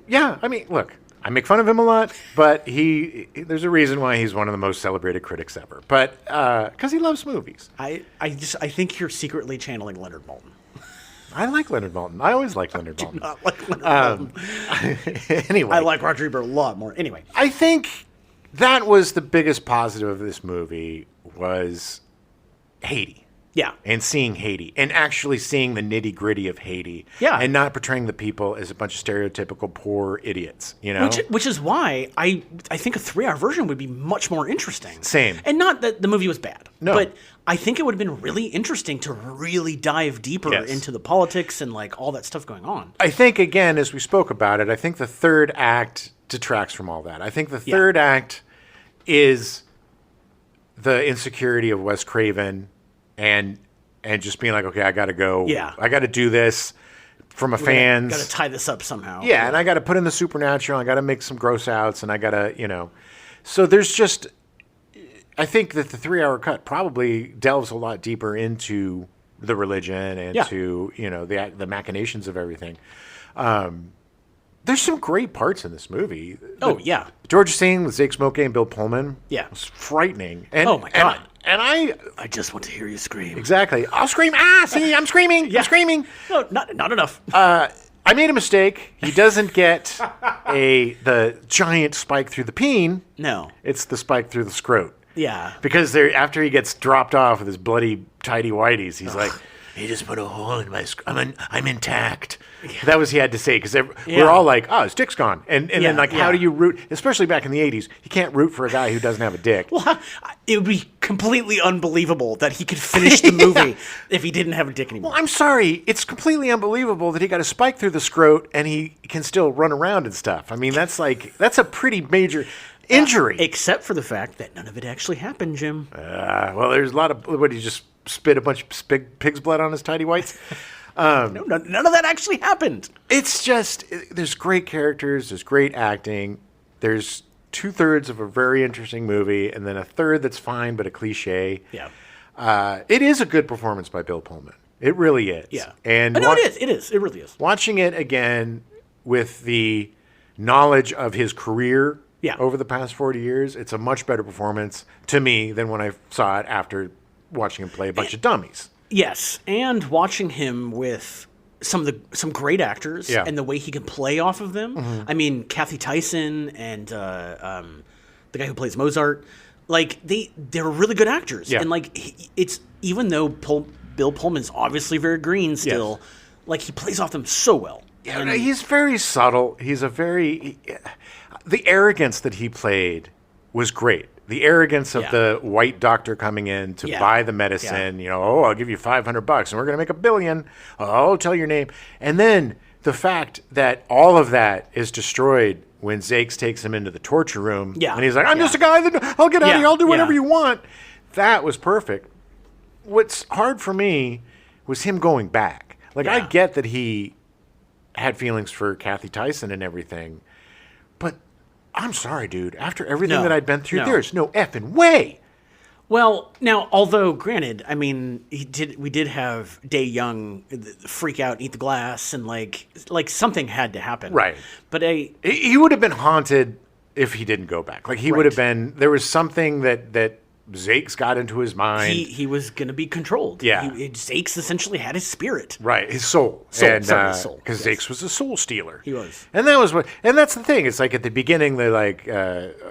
Yeah, I mean, look, I make fun of him a lot, but there's a reason why he's one of the most celebrated critics ever. But because he loves movies. I think you're secretly channeling Leonard Maltin. I like Leonard Maltin. I always like Leonard Maltin. Not like Leonard Maltin. Anyway, I like Roger Ebert a lot more. Anyway. I think that was the biggest positive of this movie was Haiti. Yeah. And seeing Haiti and actually seeing the nitty gritty of Haiti. Yeah. And not portraying the people as a bunch of stereotypical poor idiots, you know? Which is why I think a 3-hour version would be much more interesting. Same. And not that the movie was bad. No. But I think it would have been really interesting to really dive deeper Yes. into the politics and like all that stuff going on. I think, again, as we spoke about it, I think the third act detracts from all that. I think the third act is the insecurity of Wes Craven and just being like, okay, I got to go. Yeah. I got to do this for my fans. Got to tie this up somehow. Yeah, and I got to put in the supernatural. I got to make some gross outs, and I got to, So there's just, I think that the 3-hour cut probably delves a lot deeper into the religion and to, the machinations of everything. There's some great parts in this movie. Oh, yeah. Georgia scene with Zake Smokey and Bill Pullman. Yeah. It was frightening. And, Oh, my God. And I just want to hear you scream. Exactly. I'll scream. See, I'm screaming. I'm screaming. No, not enough. I made a mistake. He doesn't get the giant spike through the peen. No. It's the spike through the scrot. Yeah. Because after he gets dropped off with his bloody tidy whities, he's like, he just put a hole in my I'm intact. Yeah. That was he had to say because we're all like, oh, his dick's gone. And then how do you root, especially back in the 80s, you can't root for a guy who doesn't have a dick. Well, it would be completely unbelievable that he could finish the movie if he didn't have a dick anymore. Well, I'm sorry. It's completely unbelievable that he got a spike through the scrot and he can still run around and stuff. I mean, that's a pretty major... injury. Except for the fact that none of it actually happened, Jim. Well, there's a lot of, what, he just spit a bunch of pig's blood on his tidy whities? No, none of that actually happened. It's just, there's great characters, there's great acting, there's 2/3 of a very interesting movie, and then a third that's fine but a cliche. Yeah. It is a good performance by Bill Pullman. It really is. Yeah. And no, it is. It really is. Watching it again with the knowledge of his career over the past 40 years, it's a much better performance to me than when I saw it after watching him play a bunch of dummies. Yes, and watching him with some great actors and the way he can play off of them. Mm-hmm. I mean, Kathy Tyson and the guy who plays Mozart, like they're really good actors. Yeah. And like it's even though Bill Pullman's obviously very green still, like he plays off them so well. Yeah, and he's very subtle. He's the arrogance that he played was great. The arrogance of the white doctor coming in to buy the medicine, I'll give you $500 and we're going to make $1 billion. I'll tell your name. And then the fact that all of that is destroyed when Zakes takes him into the torture room. Yeah. And he's like, I'm just a guy I'll get out of here. I'll do whatever you want. That was perfect. What's hard for me was him going back. Like, I get that he had feelings for Kathy Tyson and everything, but I'm sorry, dude. After everything that I'd been through, there's no effing way. Well, now, although granted, I mean, we did have Day Young freak out, eat the glass, and like something had to happen, right? But he would have been haunted if he didn't go back. Like he would have been. There was something that Zakes got into his mind. He was going to be controlled. Yeah, Zakes essentially had his spirit, right? His soul, his soul. Because Zakes was a soul stealer. He was, and that was and that's the thing. It's like at the beginning, they're like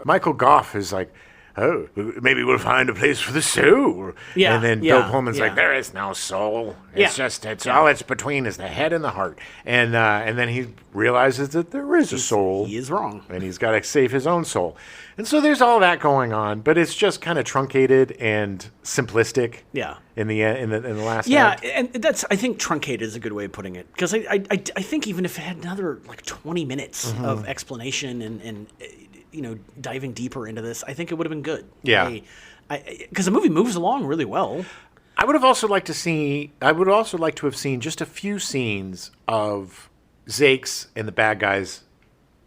Michael Goff is like, oh, maybe we'll find a place for the soul. Yeah, and then Bill Pullman's like, there is no soul. It's just all it's between is the head and the heart. And then he realizes that there is a soul. He is wrong, and he's got to save his own soul. And so there's all that going on, but it's just kind of truncated and simplistic. Yeah. In the last act. And I think truncated is a good way of putting it, because I think even if it had another like 20 minutes of explanation and diving deeper into this, I think it would have been good. Yeah. Because the movie moves along really well. I would also like to have seen just a few scenes of Zakes and the bad guys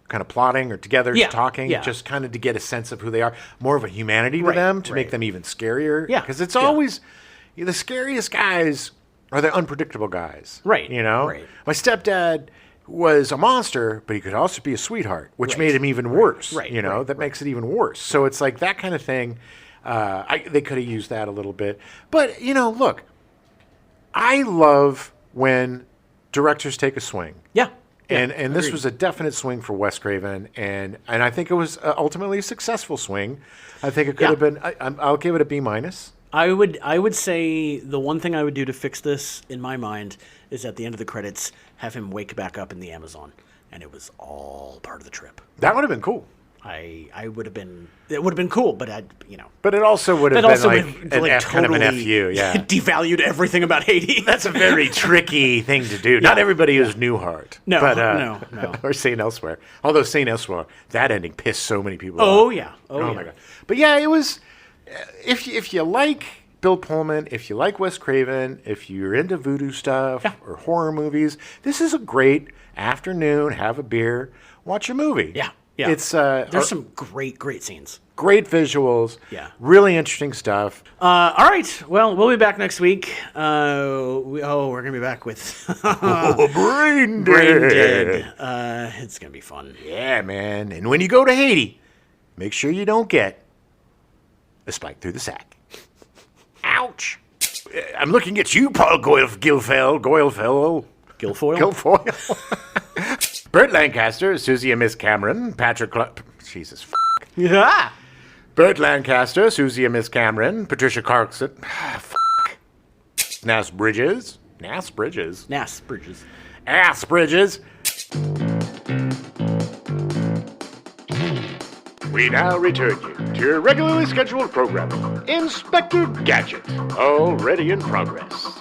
kind of plotting or together, talking, just kind of to get a sense of who they are, more of a humanity to them, to make them even scarier. Yeah. Because it's always the scariest guys are the unpredictable guys. Right. Right. My stepdad was a monster, but he could also be a sweetheart, which made him even worse. Right. That makes it even worse. So it's like that kind of thing. They could have used that a little bit. But, look, I love when directors take a swing. Yeah. And this was a definite swing for Wes Craven, and I think it was ultimately a successful swing. I think it could have been. I'll give it a B-. I would say the one thing I would do to fix this in my mind is at the end of the credits have him wake back up in the Amazon, and it was all part of the trip. That would have been cool. It would have been cool, but But it also would have been like kind of an FU, devalued everything about Haiti. That's a very tricky thing to do. Not everybody is Newhart. No. Or St. Elsewhere. Although St. Elsewhere, that ending pissed so many people off. Oh my God. But yeah, it was, if you like Bill Pullman, if you like Wes Craven, if you're into voodoo stuff or horror movies, this is a great afternoon, have a beer, watch a movie. Yeah. Yeah. It's there's some great scenes. Great visuals. Yeah. Really interesting stuff. All right. Well, we'll be back next week. We're gonna be back with Brain Dead. It's gonna be fun. Yeah, man. And when you go to Haiti, make sure you don't get a spike through the sack. Ouch. I'm looking at you, Paul Guilfoyle. Burt Lancaster, Susie and Miss Cameron, Patrick Jesus, yeah. Burt Lancaster, Susie and Miss Cameron, Patricia Clarkson, Nass Bridges. We now return you to your regularly scheduled programming. Inspector Gadget, already in progress.